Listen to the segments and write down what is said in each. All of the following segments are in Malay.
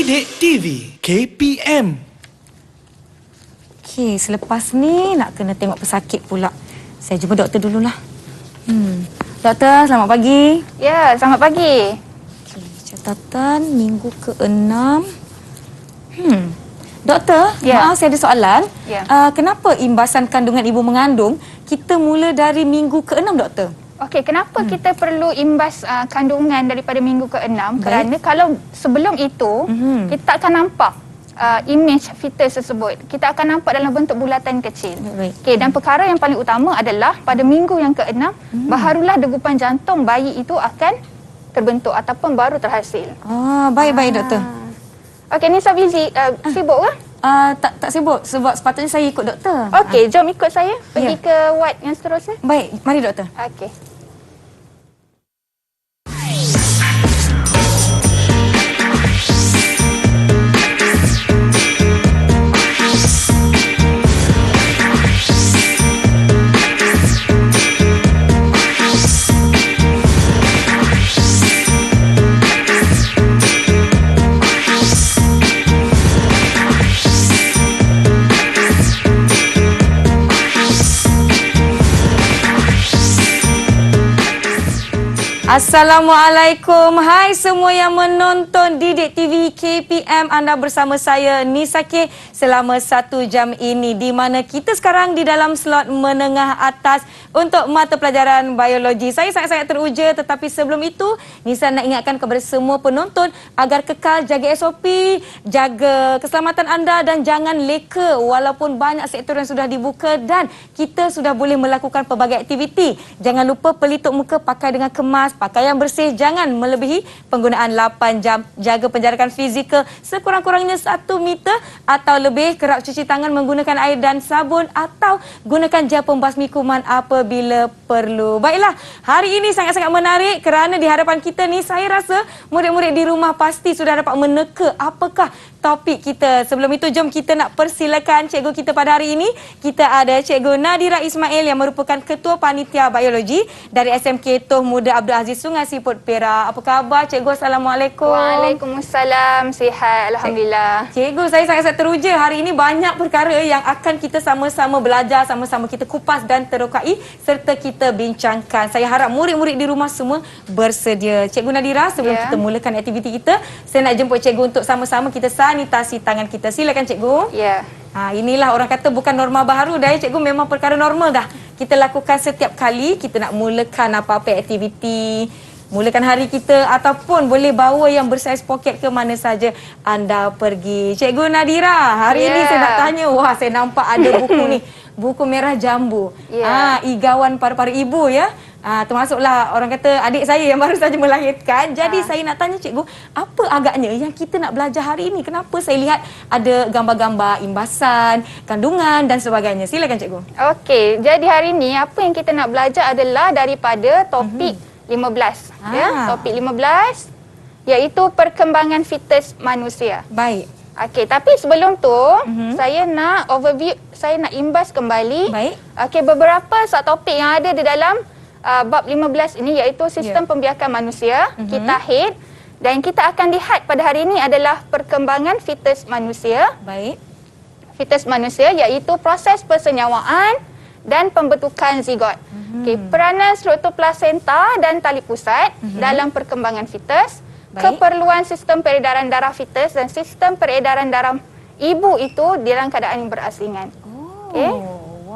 Didik TV KPM. Okey, selepas ni nak kena tengok pesakit pula. Saya jumpa doktor dululah. Doktor, selamat pagi. Ya, selamat pagi. Okey, catatan minggu ke-6. Doktor, Ya. maaf saya ada soalan. Ya. Kenapa imbasan kandungan ibu mengandung kita mula dari minggu ke-6, doktor? Okey, kenapa kita perlu imbas kandungan daripada minggu ke-6? Baik. Kerana kalau sebelum itu, kita akan nampak image fetus tersebut. Kita akan nampak dalam bentuk bulatan kecil. Baik. Okey, dan perkara yang paling utama adalah pada minggu yang ke-6, barulah degupan jantung bayi itu akan terbentuk ataupun baru terhasil. Baik, doktor. Okey, Nisa busy, sibuk ke? Tak sibuk sebab sepatutnya saya ikut doktor. Okey, jom ikut saya pergi Ya. ke ward yang seterusnya. Baik, mari doktor. Okey. Assalamualaikum. Hai semua yang menonton Didik TV KPM. Anda bersama saya Nisa K selama 1 jam ini, di mana kita sekarang di dalam slot menengah atas untuk mata pelajaran biologi. Saya sangat-sangat teruja, tetapi sebelum itu Nisa nak ingatkan kepada semua penonton agar kekal jaga SOP, jaga keselamatan anda dan jangan leka walaupun banyak sektor yang sudah dibuka dan kita sudah boleh melakukan pelbagai aktiviti. Jangan lupa pelitup muka pakai dengan kemas, pakaian bersih, jangan melebihi penggunaan 8 jam. Jaga penjarakan fizikal sekurang-kurangnya 1 meter atau lebih. Kerap cuci tangan menggunakan air dan sabun atau gunakan gel pembasmi kuman apabila perlu. Baiklah, hari ini sangat-sangat menarik kerana di hadapan kita ni saya rasa murid-murid di rumah pasti sudah dapat meneka apakah topik kita. Sebelum itu, jom kita nak persilakan cikgu kita pada hari ini. Kita ada Cikgu Nadira Ismail yang merupakan Ketua Panitia Biologi dari SMK Toh Muda Abdul Aziz Sungai Siput Perak. Apa khabar Cikgu? Assalamualaikum. Waalaikumsalam. Sihat, alhamdulillah. Cikgu, saya sangat teruja. Hari ini banyak perkara yang akan kita sama-sama belajar, sama-sama kita kupas dan terokai serta kita bincangkan. Saya harap murid-murid di rumah semua bersedia. Cikgu Nadira, sebelum kita mulakan aktiviti kita, saya nak jemput cikgu untuk sama-sama kita sanitasi tangan kita. Silakan cikgu. Ya. Inilah orang kata bukan norma baru dah, cikgu, memang perkara normal dah. Kita lakukan setiap kali kita nak mulakan apa-apa aktiviti, mulakan hari kita ataupun boleh bawa yang bersaiz poket ke mana saja anda pergi. Cikgu Nadira, hari ini saya nak tanya, saya nampak ada buku ni, buku merah jambu. Igawan para-para ibu ya. Termasuklah orang kata adik saya yang baru saja melahirkan. Jadi saya nak tanya cikgu, apa agaknya yang kita nak belajar hari ini? Kenapa saya lihat ada gambar-gambar imbasan, kandungan dan sebagainya. Silakan cikgu. Okey, jadi hari ini apa yang kita nak belajar adalah daripada topik 15. Ya, topik 15 iaitu perkembangan fetus manusia. Baik. Okey, tapi sebelum tu saya nak overview, saya nak imbas kembali. Baik. Okey, beberapa subtopik yang ada di dalam bab 15 ini iaitu sistem pembiakan manusia, kita head, dan kita akan lihat pada hari ini adalah perkembangan fetus manusia. Baik. Fetus manusia iaitu proses persenyawaan dan pembentukan zigot. Okey, peranan struktur plasenta dan tali pusat dalam perkembangan fetus, keperluan sistem peredaran darah fetus dan sistem peredaran darah ibu itu dalam keadaan yang berasingan. Okey.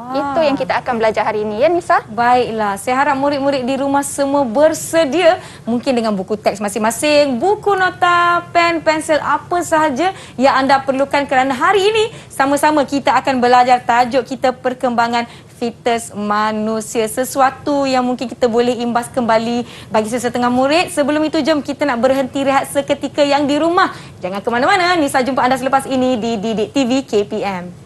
Itu yang kita akan belajar hari ini, ya Nisa? Baiklah, saya harap murid-murid di rumah semua bersedia, mungkin dengan buku teks masing-masing, buku nota, pen, pensel, apa sahaja yang anda perlukan kerana hari ini sama-sama kita akan belajar tajuk kita perkembangan fetus manusia. Sesuatu yang mungkin kita boleh imbas kembali bagi sesetengah murid. Sebelum itu, jom kita nak berhenti rehat seketika yang di rumah. Jangan ke mana-mana, Nisa jumpa anda selepas ini di Didik TV KPM.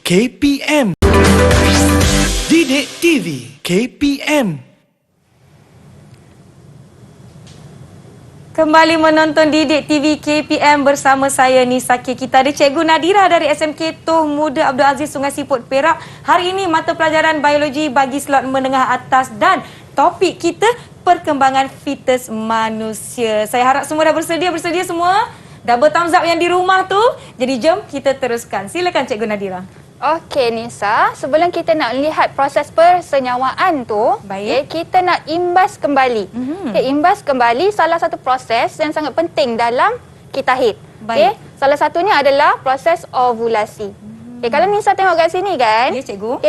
KPM. Didik TV KPM. Kembali menonton Didik TV KPM bersama saya Nisa K. Kita ada Cikgu Nadira dari SMK Toh Muda Abdul Aziz Sungai Siput Perak. Hari ini mata pelajaran biologi bagi slot menengah atas dan topik kita perkembangan fetus manusia. Saya harap semua dah bersedia semua? Double thumbs up yang di rumah tu. Jadi jom kita teruskan. Silakan Cikgu Nadira. Okey Nisa, sebelum kita nak lihat proses persenyawaan tu, Baik. kita nak imbas kembali. Imbas kembali salah satu proses yang sangat penting dalam kita haid. Baik. Salah satunya adalah proses ovulasi. Kalau Nisa tengok kat sini kan? Ya, Cikgu.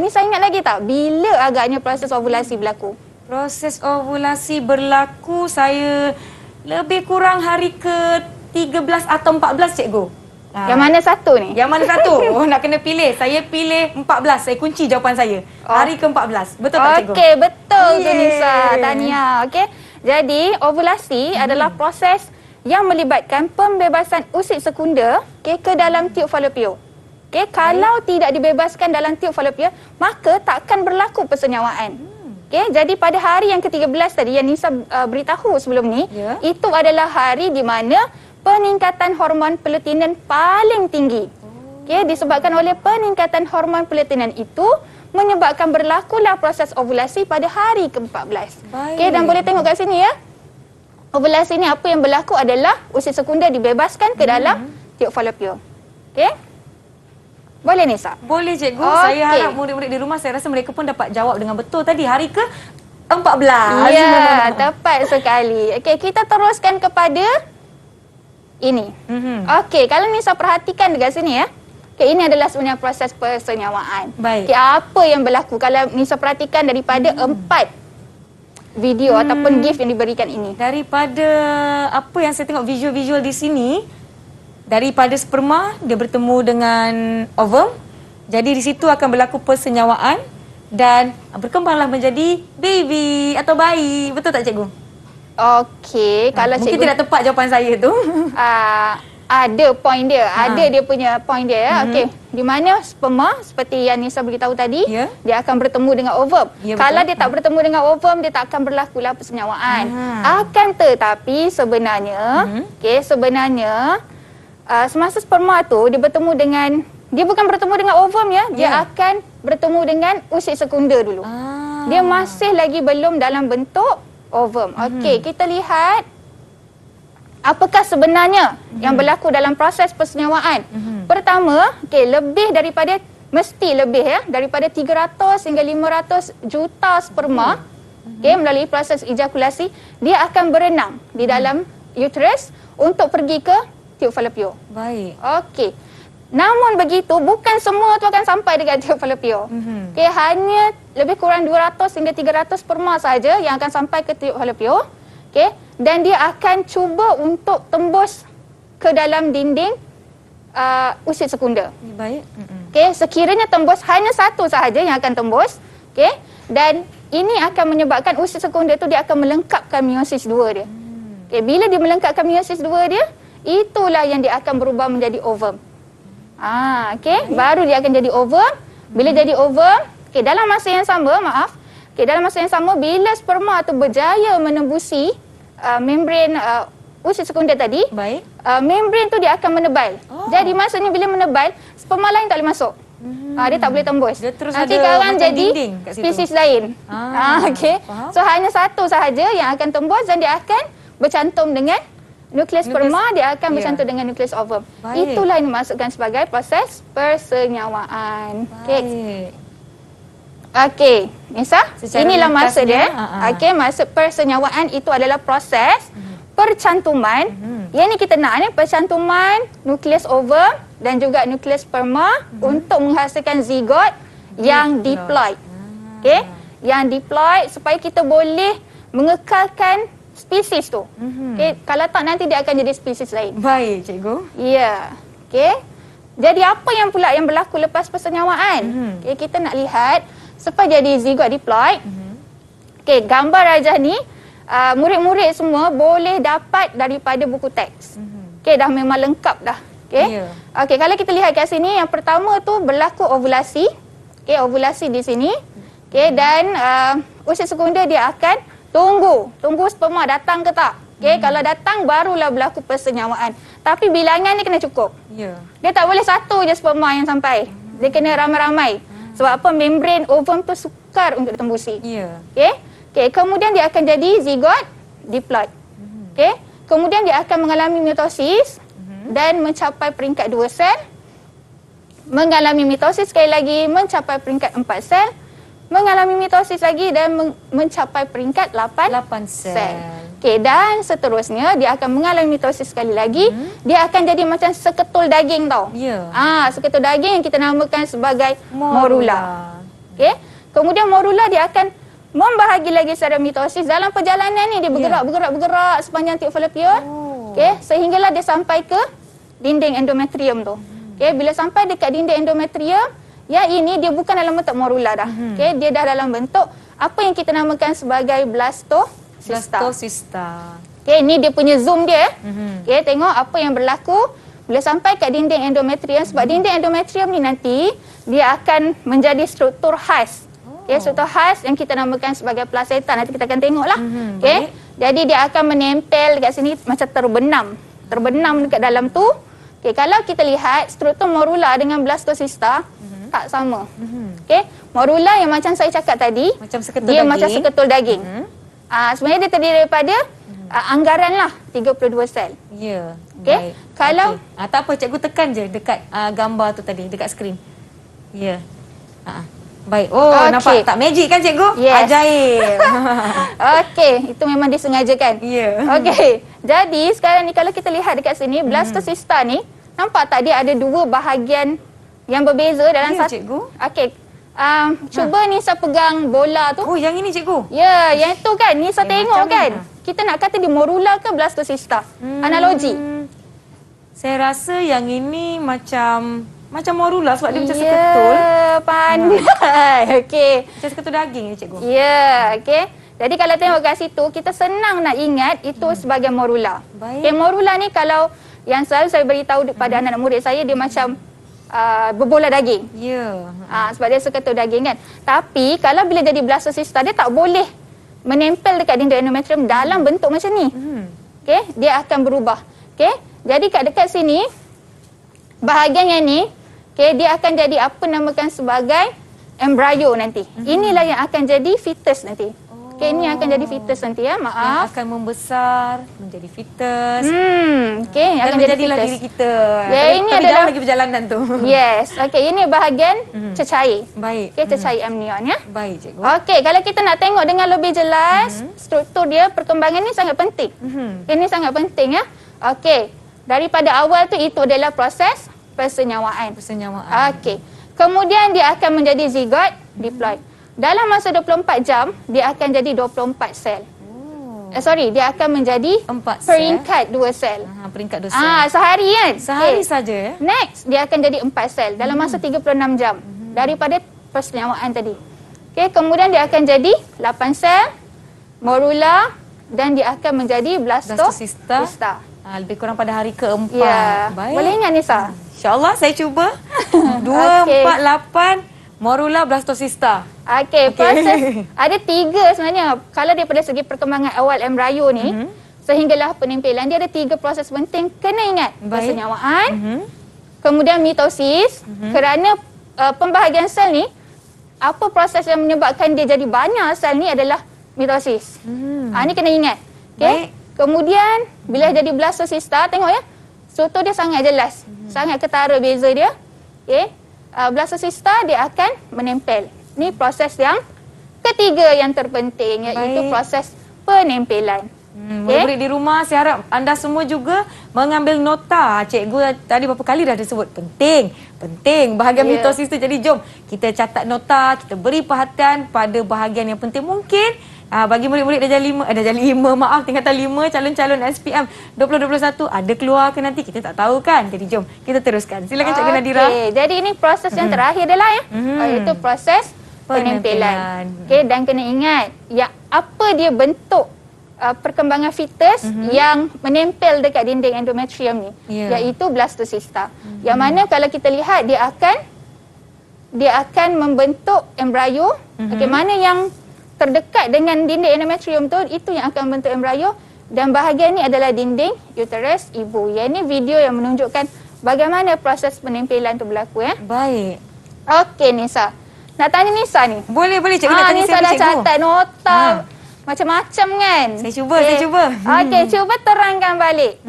Nisa ingat lagi tak bila agaknya proses ovulasi berlaku? Proses ovulasi berlaku saya lebih kurang hari ke-13 atau 14, Cikgu. Yang mana satu ni? Yang mana satu? Oh, nak kena pilih. Saya pilih 14. Saya kunci jawapan saya. Hari ke-14. Betul tak, Cikgu? Okey, betul tu Yeay. Nisa. Tahniah. Okey. Jadi, ovulasi adalah proses yang melibatkan pembebasan usid sekunder ke dalam tiub falopio. Kalau tidak dibebaskan dalam tiub falopio, maka takkan berlaku persenyawaan. Jadi pada hari yang ke-13 tadi yang Nisa beritahu sebelum ni, itu adalah hari di mana peningkatan hormon pelutinan paling tinggi. Disebabkan oleh peningkatan hormon pelutinan itu menyebabkan berlakulah proses ovulasi pada hari ke-14. Dan boleh tengok kat sini ya. Ovulasi ni apa yang berlaku adalah usid sekunder dibebaskan ke dalam tiub falopio. Boleh Nisa? Boleh, Cikgu. Saya harap murid-murid di rumah, saya rasa mereka pun dapat jawab dengan betul tadi. Hari ke-14. Ya, tepat sekali. Kita teruskan kepada ini. Kalau Nisa perhatikan dekat sini ya. Ini adalah sebenarnya proses persenyawaan. Baik. Apa yang berlaku kalau Nisa perhatikan daripada 4 video ataupun GIF yang diberikan ini. Daripada apa yang saya tengok visual-visual di sini, daripada sperma dia bertemu dengan ovum. Jadi di situ akan berlaku persenyawaan dan berkembanglah menjadi baby atau bayi. Betul tak, Cikgu? Kalau mungkin cikgu tidak tepat jawapan saya tu. ada point dia, ada dia punya point dia ya. Di mana sperma seperti yang Nisa beritahu tadi, dia akan bertemu dengan ovum. Kalau dia tak bertemu dengan ovum, dia tak akan berlakulah persenyawaan. Akan tetapi sebenarnya, sebenarnya semasa sperma tu dia bertemu dengan, dia bukan bertemu dengan ovum ya, dia akan bertemu dengan usid sekunder dulu. Dia masih lagi belum dalam bentuk ovum. Kita lihat apakah sebenarnya yang berlaku dalam proses persenyawaan. Pertama, lebih daripada, mesti lebih ya, daripada 300 hingga 500 juta sperma melalui proses ejakulasi, dia akan berenang di dalam uterus untuk pergi ke tiub falopio. Baik. Namun begitu, bukan semua tu akan sampai dekat tiub falopio. Hanya lebih kurang 200 hingga 300 sperma saja yang akan sampai ke tiub falopio. Dan dia akan cuba untuk tembus ke dalam dinding usid sekunder. Baik. Sekiranya tembus, hanya satu sahaja yang akan tembus. Dan ini akan menyebabkan usid sekunder tu dia akan melengkapkan meiosis 2 dia. Bila dia melengkapkan meiosis 2 dia, itulah yang dia akan berubah menjadi ovum. Baru dia akan jadi ovum. Bila jadi ovum, dalam masa yang sama, dalam masa yang sama, bila sperma tu berjaya menembusi membran usid sekunder tadi, membran tu dia akan menebal. Jadi maksudnya bila menebal, sperma lain tak boleh masuk. Dia tak boleh tembus. Dia terus nanti ada kawan macam jadi dinding kat situ. spesies lain. Faham. So hanya satu sahaja yang akan tembus dan dia akan bercantum dengan nukleus sperma, dia akan bercantum dengan nukleus ovum. Itulah yang dimaksudkan sebagai proses persenyawaan. Nisa, Secara inilah maksud dia. ringkasnya, Maksud persenyawaan itu adalah proses percantuman. Yang ni kita nak ni, percantuman nukleus ovum dan juga nukleus sperma untuk menghasilkan zigot yang diploid. Yang diploid supaya kita boleh mengekalkan spesies tu. Kalau tak, nanti dia akan jadi spesies lain. Baik, Cikgu. Ya. Jadi apa yang pula yang berlaku lepas persenyawaan? Kita nak lihat supaya jadi zigot diploid. Gambar rajah ni murid-murid semua boleh dapat daripada buku teks. Dah memang lengkap dah. Okey, kalau kita lihat kat sini, yang pertama tu berlaku ovulasi. Okey, ovulasi di sini. Okey, dan usia sekunder dia akan tunggu sperma datang ke tak. Okey, kalau datang barulah berlaku persenyawaan. Tapi bilangan ni kena cukup. Ya. Dia tak boleh satu je sperma yang sampai. Dia kena ramai-ramai. Sebab apa? Membran ovum tu sukar untuk ditembusi. Ya. Okey. Okey, kemudian dia akan jadi zigot diploid. Okey. Kemudian dia akan mengalami mitosis dan mencapai peringkat 2 sel. Mengalami mitosis sekali lagi mencapai peringkat 4 sel. Mengalami mitosis lagi dan mencapai peringkat 8 sel. Okey, dan seterusnya dia akan mengalami mitosis sekali lagi. Dia akan jadi macam seketul daging tau. Ya. Seketul daging yang kita namakan sebagai morula. Okey. Kemudian morula dia akan membahagi lagi secara mitosis. Dalam perjalanan ni dia bergerak sepanjang tube fallopian. Okey, sehinggalah dia sampai ke dinding endometrium tu. Okey, bila sampai dekat dinding endometrium, yang ini dia bukan dalam bentuk morula dah. Okey, dia dah dalam bentuk apa yang kita namakan sebagai blastocista. Okey, ni dia punya zoom dia. Okey, tengok apa yang berlaku bila sampai kat dinding endometrium. Sebab dinding endometrium ni nanti dia akan menjadi struktur khas. Okey, struktur khas yang kita namakan sebagai plasenta. Nanti kita akan tengoklah. Okey, jadi dia akan menempel dekat sini macam terbenam dekat dalam tu. Okey, kalau kita lihat struktur morula dengan blastocista tak sama. Okey, morula yang macam saya cakap tadi, Macam seketul dia daging. macam seketul daging. Sebenarnya dia terdiri daripada anggaran lah 32 sel. Ya. Okey, Baik. kalau Okey. Tak apa, cikgu tekan je dekat gambar tu tadi, dekat skrin. Ya. Baik. Oh, Okey. nampak tak magic kan cikgu? Yes. Ajaib. okey, itu memang disengajakan. Ya. Okey, jadi sekarang ni kalau kita lihat dekat sini, blastocista ni, nampak tak dia ada dua bahagian yang berbeza dalam Ya, satu. cikgu. Okey. Cuba Nisa pegang bola tu. Oh, yang ini cikgu. Ya, yang tu kan. Nisa tengok macam kan. mana? Kita nak kata dia morula ke blastocista? Analogi. Saya rasa yang ini macam morula sebab dia macam seketul. Ya, pandai. Okey. Macam seketul daging ya cikgu. Ya, okey. Jadi kalau tengok kat situ, kita senang nak ingat itu sebagai morula. Baik. Okey, morula ni kalau yang selalu saya beritahu kepada anak-anak murid saya, dia macam berbola daging. Ya. Sebab dia seketul daging kan. Tapi kalau bila jadi blastocista, dia tak boleh menempel dekat dinding endometrium dalam bentuk macam ni. Okey, dia akan berubah. Okey. Jadi kat dekat sini bahagian yang ni, okey, dia akan jadi apa namakan sebagai embrio nanti. Inilah yang akan jadi fetus nanti. Okey, ini akan jadi fetus nanti ya. Yang Maaf. akan membesar menjadi fetus. Okey, yang Dan akan jadi menjadilah fetus. diri kita. Ya, ini Tapi adalah- jauh lagi perjalanan tu. Yes. Okey, ini bahagian cecair. Baik. Okey, cecair amnion ya. Baik cikgu. Okey, kalau kita nak tengok dengan lebih jelas, struktur dia, perkembangan ni sangat penting. Ini sangat penting ya. Okey, daripada awal tu itu adalah proses persenyawaan. Persenyawaan. Okey. Kemudian dia akan menjadi zigot diploid. Dalam masa 24 jam, dia akan jadi 24 sel. Dia akan menjadi 4 sel. peringkat 2 sel. Peringkat dosa. Sehari kan? Sehari Okey. saja ya. Next, dia akan jadi 4 sel dalam masa 36 jam daripada persenyawaan tadi. Okey, kemudian dia akan jadi 8 sel, morula, dan dia akan menjadi blastocista. Lebih kurang pada hari keempat. Ya. Baik. Boleh ingat Nisa? InsyaAllah saya cuba. 2, Okey. 4, 8, morula, blastocista. Okey, proses ada 3 sebenarnya. Kalau daripada segi perkembangan awal embrio ni, sehinggalah penempelan, dia ada 3 proses penting kena ingat. Baik. Persenyawaan, kemudian mitosis, kerana pembahagian sel ni, apa proses yang menyebabkan dia jadi banyak sel ni adalah mitosis. Ni kena ingat. Baik. Okay? Kemudian bila jadi blastocista, tengok ya, struktur dia sangat jelas, sangat ketara beza dia. Okay? Blastocista dia akan menempel. Ni proses yang ketiga yang terpenting, iaitu Baik. proses penempelan. Murid-murid di rumah, saya harap anda semua juga mengambil nota. Cikgu tadi berapa kali dah disebut penting bahagian mitosis tu. Jadi jom kita catat nota, kita beri perhatian pada bahagian yang penting. Mungkin bagi murid-murid darjah 5, maaf, tingkatan 5 calon-calon SPM 2021 ada keluar ke nanti, kita tak tahu kan. Jadi jom kita teruskan. Silakan Cikgu Nadira. Jadi ini proses yang terakhir adalah ya, iaitu proses penempelan. Penempelan. Okey, dan kena ingat, ya apa dia bentuk perkembangan fetus yang menempel dekat dinding endometrium ni, Ya. iaitu blastocysta. Yang mana kalau kita lihat dia akan membentuk embrio. Okey, mana yang terdekat dengan dinding endometrium tu, itu yang akan membentuk embrio, dan bahagian ni adalah dinding uterus ibu. Yang ni video yang menunjukkan bagaimana proses penempelan tu berlaku ya. Baik. Okey Nisa. Nak tanya Nisa ni. Boleh, cikgu nak tanya Nisa saya, dah cikgu. catat nota macam-macam kan? Saya cuba. Okey, cuba terangkan balik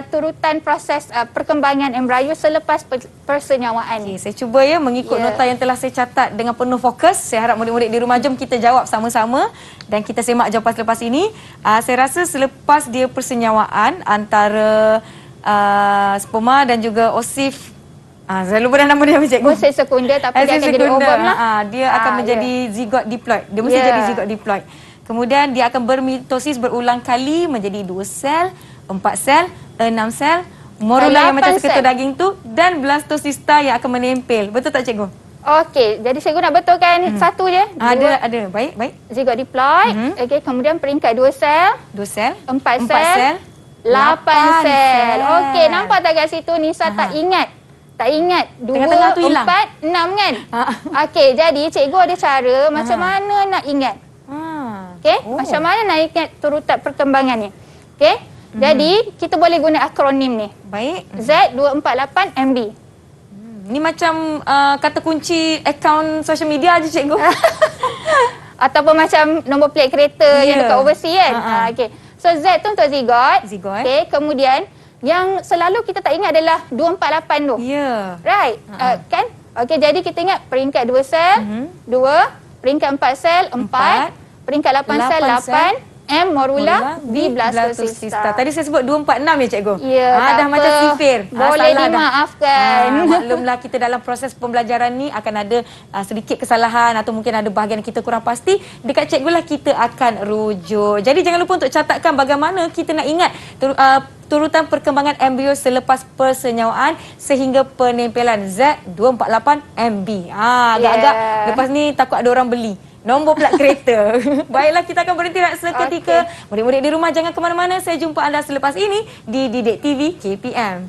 turutan proses perkembangan embrio selepas persenyawaan ni. Okay, saya cuba ya mengikut nota yang telah saya catat dengan penuh fokus. Saya harap murid-murid di rumah, jom kita jawab sama-sama dan kita semak jawapan selepas ini. Saya rasa selepas dia persenyawaan antara sperma dan juga osif, saya lupa dah nama dia, cikgu. Proses sekunder tapi dia akan jadi ovum lah. Dia akan menjadi zigot diploid. Dia mesti jadi zigot diploid. Kemudian dia akan bermitosis berulang kali menjadi 2 sel, 4 sel, 6 sel, morula yang macam seketul daging tu, dan blastocysta yang akan menempel. Betul tak, cikgu? Okey, jadi cikgu nak betulkan satu je. Ada. Baik. Zigot diploid. Okey, kemudian peringkat 2 sel, 2 sel, 4 sel, 8 sel. Okey, nampak tak kat situ Nisa tak ingat? Tak ingat 2, Tengah-tengah tu hilang. 4, 6 kan? Okey, jadi cikgu ada cara macam mana nak ingat. Okey, macam mana nak ingat turutan perkembangan ni. Okey, jadi kita boleh guna akronim ni. Baik. Z248MB. Ni macam kata kunci akaun social media aja, cikgu. Ataupun macam nombor plate kereta yang dekat overseas kan. Okey. So Z tu untuk zigot. Okey, kemudian yang selalu kita tak ingat adalah 248 tu. Ya. Right. Kan? Okey, jadi kita ingat peringkat 2 sel, 2, peringkat 4 sel, 4, peringkat 8 sel, 8, M morula, B blastocysta. Tadi saya sebut 246 ya, cikgu? Ya, tak dah apa. macam sifir. Boleh dimaafkan. Maklumlah kita dalam proses pembelajaran ni akan ada sedikit kesalahan atau mungkin ada bahagian kita kurang pasti. Dekat cikgu lah kita akan rujuk. Jadi jangan lupa untuk catatkan bagaimana kita nak ingat turutan perkembangan embrio selepas persenyawaan sehingga penempelan Z248MB. Agak-agak lepas ni takut ada orang beli nombor plat kereta. Baiklah, kita akan berhenti seketika. Murid-murid di rumah jangan ke mana-mana. Saya jumpa anda selepas ini di Didik TV KPM.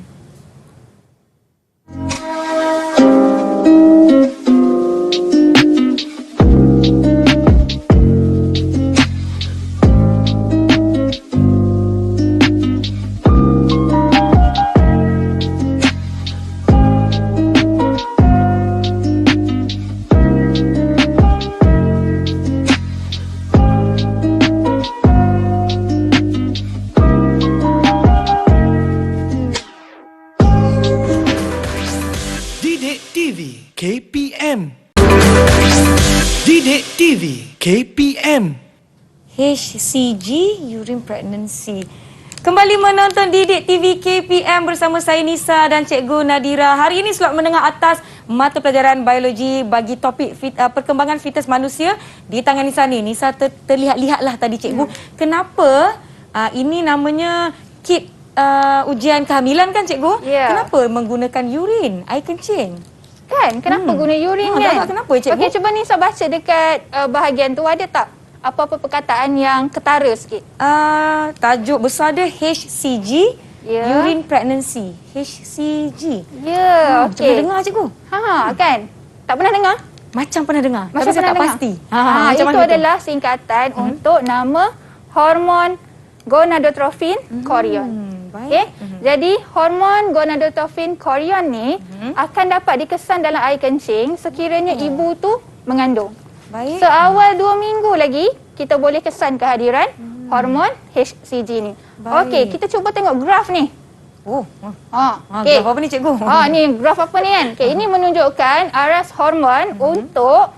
Didik TV KPM. Didik TV KPM. HCG, urine pregnancy. Kembali menonton Didik TV KPM bersama saya Nisa dan Cikgu Nadira. Hari ini slot menengah atas mata pelajaran biologi bagi topik perkembangan fetus manusia di tangan Nisa ni. Nisa terlihat-lihatlah tadi, Cikgu. Kenapa ini namanya kit ujian kehamilan kan, Cikgu? Ya. Kenapa menggunakan urin, air kencing? Kan? Kenapa guna urin kan? Kenapa, Cikgu? Okey, cuba Nisa baca dekat bahagian tu, ada tak apa-apa perkataan yang ketara sikit? Tajuk besar dia HCG, urine pregnancy. HCG. Ya, okey. Pernah dengar, Cikgu? Kan? Tak pernah dengar? Macam pernah dengar, Macam tapi saya pernah tak dengar? pasti. Itu adalah singkatan untuk nama hormon gonadotropin chorion. Okey. Jadi hormon gonadotropin chorion ni akan dapat dikesan dalam air kencing sekiranya ibu tu mengandung. Baik. Seawal 2 minggu lagi kita boleh kesan kehadiran hormon HCG ni. Okey, kita cuba tengok graf ni. Okey. Graf apa ni, Cikgu? Ni graf apa ni kan? Okey, ini menunjukkan aras hormon untuk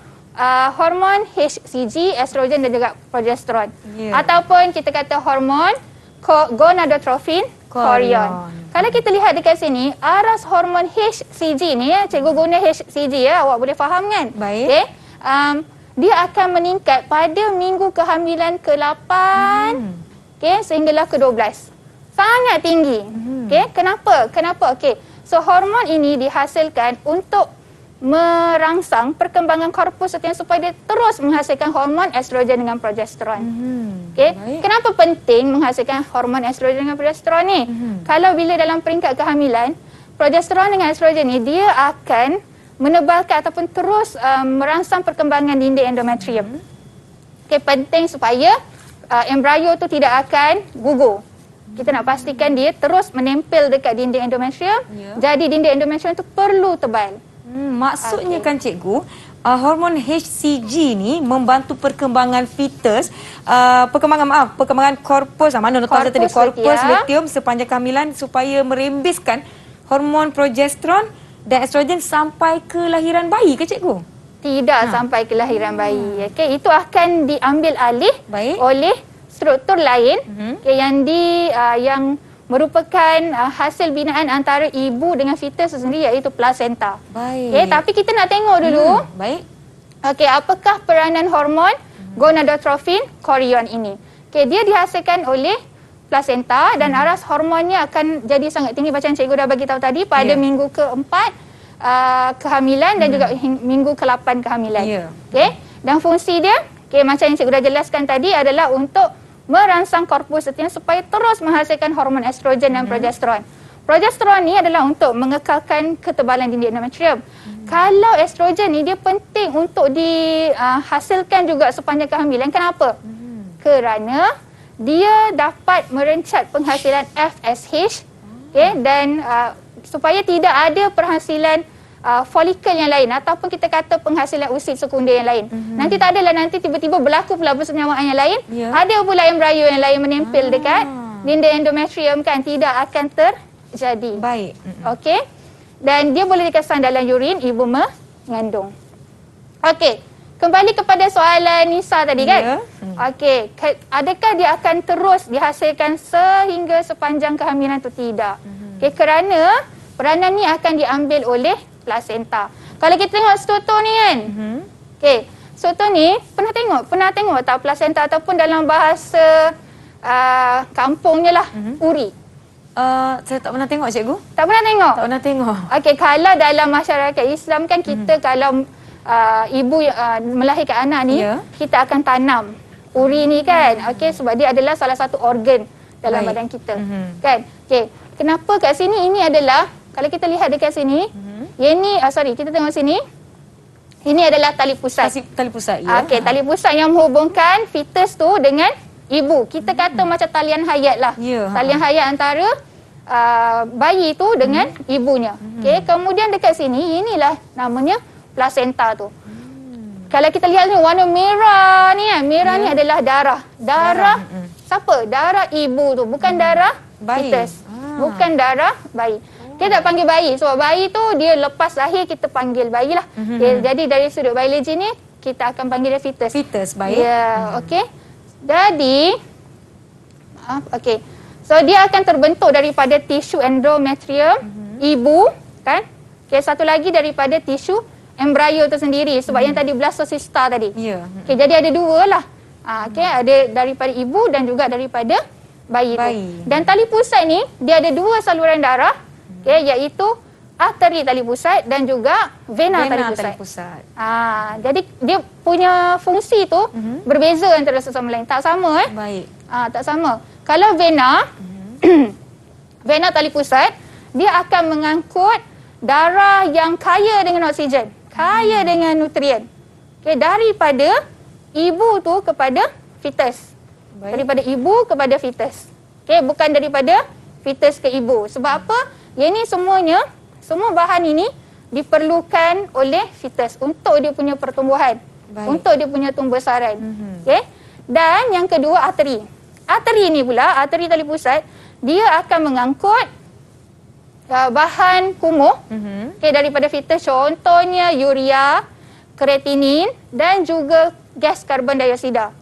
hormon HCG, estrogen dan juga progesteron. Ataupun kita kata hormon gonadotropin chorion. Kalau kita lihat dekat sini, aras hormon HCG ni, cikgu guna HCG awak boleh faham kan? Baik. Okay. Dia akan meningkat pada minggu kehamilan ke-8 sehinggalah ke-12. Sangat tinggi. Kenapa? Okey. So hormon ini dihasilkan untuk merangsang perkembangan korpus setia supaya dia terus menghasilkan hormon estrogen dengan progesteron. Okey, Baik. kenapa penting menghasilkan hormon estrogen dengan progesteron ni? Kalau bila dalam peringkat kehamilan, progesteron dengan estrogen ni dia akan menebalkan ataupun terus merangsang perkembangan dinding endometrium. Okey, penting supaya embrio tu tidak akan gugur. Kita nak pastikan dia terus menempel dekat dinding endometrium. Ya. Jadi dinding endometrium tu perlu tebal. Maksudnya Okey. kan cikgu, hormon HCG ni membantu perkembangan fetus, perkembangan korpus, mana nota tadi, korpus luteum sepanjang kehamilan supaya merembeskan hormon progesteron dan estrogen sampai ke lahiran bayi ke cikgu? Tidak sampai ke lahiran bayi. Okey, itu akan diambil alih Baik. oleh struktur lain okey, yang merupakan hasil binaan antara ibu dengan fetus sendiri, iaitu plasenta. Baik. Okey, tapi kita nak tengok dulu Baik. okey, apakah peranan hormon gonadotropin chorion ini. Okey, dia dihasilkan oleh plasenta dan aras hormonnya akan jadi sangat tinggi macam cikgu dah bagi tahu tadi pada Ya. minggu ke-4 kehamilan dan juga minggu ke-8 kehamilan. Ya. Okey, dan fungsi dia okey, macam yang cikgu dah jelaskan tadi adalah untuk merangsang korpus setia supaya terus menghasilkan hormon estrogen dan progesteron. Progesteron ni adalah untuk mengekalkan ketebalan dinding endometrium. Kalau estrogen ni dia penting untuk dihasilkan juga sepanjang kehamilan. Kenapa? Kerana dia dapat merencat penghasilan FSH, okay, dan supaya tidak ada penghasilan folikel yang lain ataupun kita kata penghasilan usid sekunder yang lain. Nanti tak adalah nanti tiba-tiba berlaku pula persenyawaan yang lain. Ya. Ada pula embrio yang lain menempel dekat dinding endometrium kan, tidak akan terjadi. Baik. Okey. Dan dia boleh dikesan dalam urin ibu mengandung. Okey. Kembali kepada soalan Nisa tadi kan? Ya. Okey. Adakah dia akan terus dihasilkan sehingga sepanjang kehamilan tu? Tidak. Okey, kerana peranan ni akan diambil oleh plasenta. Kalau kita tengok struktur ni kan. Okey. Struktur ni pernah tengok tak plasenta ataupun dalam bahasa kampungnya lah, uri. Saya tak pernah tengok cikgu. Tak pernah tengok? Tak pernah tengok. Okey, kalau dalam masyarakat Islam kan kita kalau ibu melahirkan anak ni, Ya. kita akan tanam uri ni kan. Okey, sebab dia adalah salah satu organ dalam Baik. badan kita. Kan? Okey, kenapa kat sini ini adalah kalau kita lihat dekat sini, yang ni kita tengok sini. Ini adalah tali pusat. Tali pusat ya. Okey, tali pusat yang menghubungkan fetus tu dengan ibu. Kita kata macam talian hayat lah. Ya, Talian hayat antara bayi tu dengan ibunya. Okey, kemudian dekat sini inilah namanya plasenta tu. Kalau kita lihat ni warna merah ni kan, merah ni adalah darah. Darah siapa? Darah ibu tu, bukan darah Bayi. fetus. Bukan darah bayi. Kita tak panggil bayi sebab bayi tu dia lepas lahir kita panggil bayi lah. Okay, jadi dari sudut biologi ni kita akan panggil dia fetus. Fetus, baik. Ya, okey. Jadi okey. So dia akan terbentuk daripada tisu endometrium ibu kan? Okey, satu lagi daripada tisu embrio tu sendiri sebab yang tadi blastocysta tadi. Ya. Okey, jadi ada dua lah. Okey, ada daripada ibu dan juga daripada bayi tu. Dan tali pusat ni dia ada dua saluran darah, okey, iaitu arteri tali pusat dan juga vena tali pusat. Jadi dia punya fungsi tu berbeza antara satu sama lain. Tak sama Baik. tak sama. Kalau vena vena tali pusat dia akan mengangkut darah yang kaya dengan oksigen, kaya dengan nutrien. Okey, daripada ibu tu kepada fetus. Baik. Daripada ibu kepada fetus. Okey, bukan daripada fetus ke ibu. Sebab apa? Yang ni semua bahan ini diperlukan oleh fetus untuk dia punya pertumbuhan. Baik. Untuk dia punya tumbesaran. Okey? Dan yang kedua arteri. Arteri ni pula, arteri tali pusat, dia akan mengangkut bahan kumuh okey, daripada fetus, contohnya urea, kreatinin dan juga gas karbon dioksida.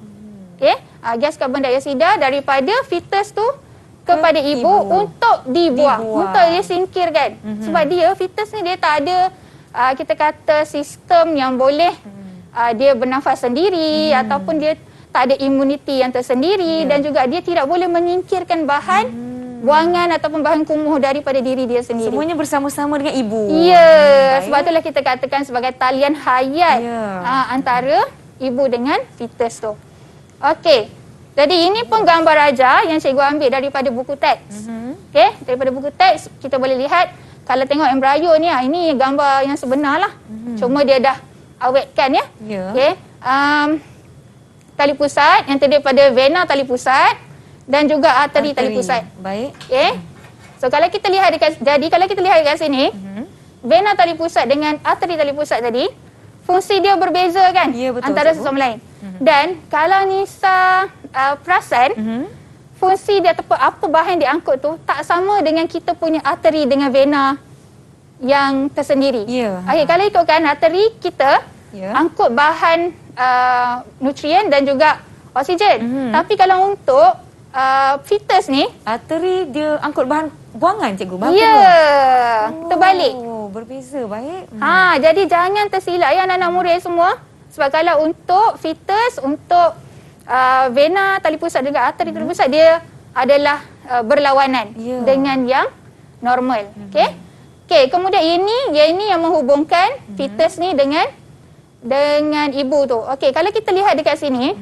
Okey? Gas karbon dioksida daripada fetus tu kepada ibu untuk dibuang, untuk disingkirkan. Sebab dia fetus ni dia tak ada kita kata sistem yang boleh dia bernafas sendiri ataupun dia tak ada imuniti yang tersendiri dan juga dia tidak boleh menyingkirkan bahan buangan ataupun bahan kumuh daripada diri dia sendiri. Semuanya bersama-sama dengan ibu. Ya, sebab itulah kita katakan sebagai talian hayat antara ibu dengan fetus tu. Okey. Jadi ini pun gambar aja yang cikgu ambil daripada buku teks. Okey, daripada buku teks kita boleh lihat kalau tengok embryo ni, ini gambar yang sebenar lah. Cuma dia dah awetkan ya. Okey. Tali pusat yang terdiri daripada vena tali pusat dan juga arteri tali pusat. Baik. Okey. So kalau kita lihat dekat sini, vena tali pusat dengan arteri tali pusat tadi, fungsi dia berbeza kan? Ya, betul, antara cikgu. satu sama lain. Dan kalau Nisa perasan, fungsi dia ataupun apa bahan diangkut tu tak sama dengan kita punya arteri dengan vena yang tersendiri. Ya. Okey, kalau ikutkan arteri kita angkut bahan nutrien dan juga oksigen. Tapi kalau untuk fetus ni, Arteri dia angkut bahan buangan, cikgu. Bahan ya, kumuh. terbalik. Oh, berbeza. Baik. Jadi jangan tersilap ya anak-anak murid semua. Sebab kalau untuk fetus, untuk vena tali pusat juga arteri tali pusat, dia adalah berlawanan dengan yang normal. Okey. Okey, kemudian ini yang menghubungkan fetus ni dengan ibu tu. Okey, kalau kita lihat dekat sini,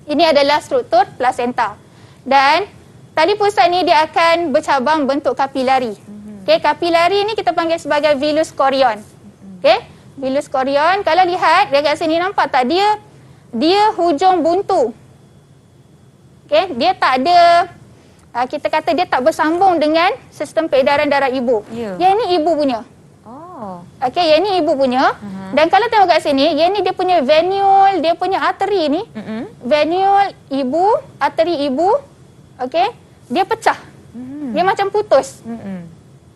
ini adalah struktur plasenta. Dan tali pusat ni dia akan bercabang bentuk kapilari. Okey, kapilari ni kita panggil sebagai villus chorion. Okey, villus chorion. Kalau lihat dekat sini, nampak tak dia hujung buntu. Okey, dia tak ada kita kata dia tak bersambung dengan sistem peredaran darah ibu. Yang ini ibu punya. Okey, yang ini ibu punya. Dan kalau tengok kat sini, yang ni dia punya venule, dia punya arteri ni. Venule ibu, arteri ibu. Okey, dia pecah. Dia macam putus.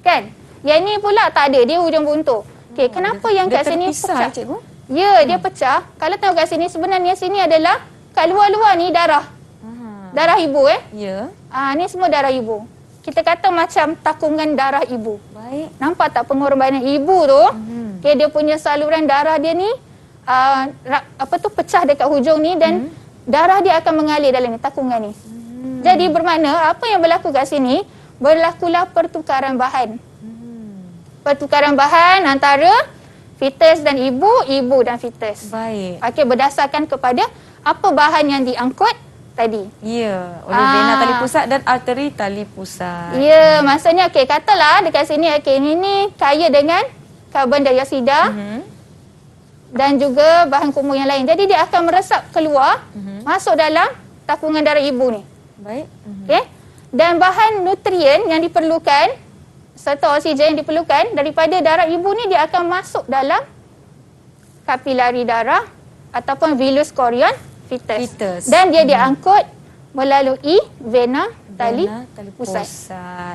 Kan? Yang ni pula tak ada, dia hujung buntu. Okey, kenapa yang kat sini pecah? Cikgu? Ya, dia pecah. Kalau tengok kat sini, sebenarnya sini adalah kat luar-luar ni darah. Darah ibu Ya. ni semua darah ibu. Kita kata macam takungan darah ibu. Baik. Nampak tak pengorbanan ibu tu? Okay, dia punya saluran darah dia ni pecah dekat hujung ni dan darah dia akan mengalir dalam ni, takungan ni. Jadi bermakna apa yang berlaku kat sini? Berlakulah pertukaran bahan. Pertukaran bahan antara fetus dan ibu dan fetus. Baik. Okey, berdasarkan kepada apa bahan yang diangkut tadi. Ya, oleh vena tali pusat dan arteri tali pusat. Ya, maksudnya okey, katalah dekat sini ini kaya dengan karbon dioksida dan juga bahan kumuh yang lain. Jadi dia akan meresap keluar masuk dalam takungan darah ibu ni. Baik. Okey. Dan bahan nutrien yang diperlukan serta oksigen yang diperlukan daripada darah ibu ni dia akan masuk dalam kapilari darah ataupun villus chorion fetus. Dan dia diangkut melalui vena tali pusat.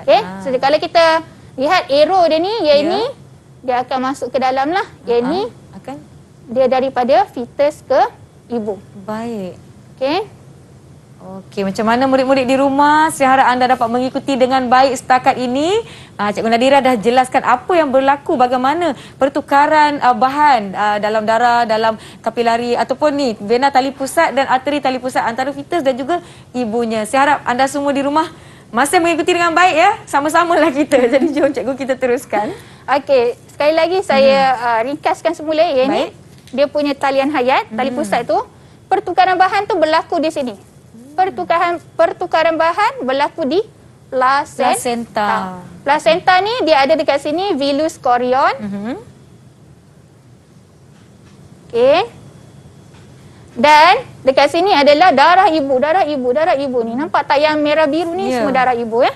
Okey, so kalau kita lihat arrow dia ni, ini dia akan masuk ke dalam lah. Ini akan dia daripada fetus ke ibu. Baik. Okey. Okey, macam mana murid-murid di rumah? Saya harap anda dapat mengikuti dengan baik setakat ini. Cikgu Nadira dah jelaskan apa yang berlaku, bagaimana pertukaran bahan dalam darah, dalam kapilari ataupun ni vena tali pusat dan arteri tali pusat antara fetus dan juga ibunya. Saya harap anda semua di rumah masih mengikuti dengan baik ya. Sama-samalah kita. Jadi jom cikgu kita teruskan. Okey, sekali lagi saya ringkaskan semula ni. Dia punya talian hayat, tali pusat tu. Pertukaran bahan tu berlaku di sini. Pertukaran bahan berlaku di plasenta. Plasenta ni dia ada dekat sini villus chorion. Okey. Dan dekat sini adalah darah ibu ni. Nampak tak yang merah biru ni semua darah ibu ya?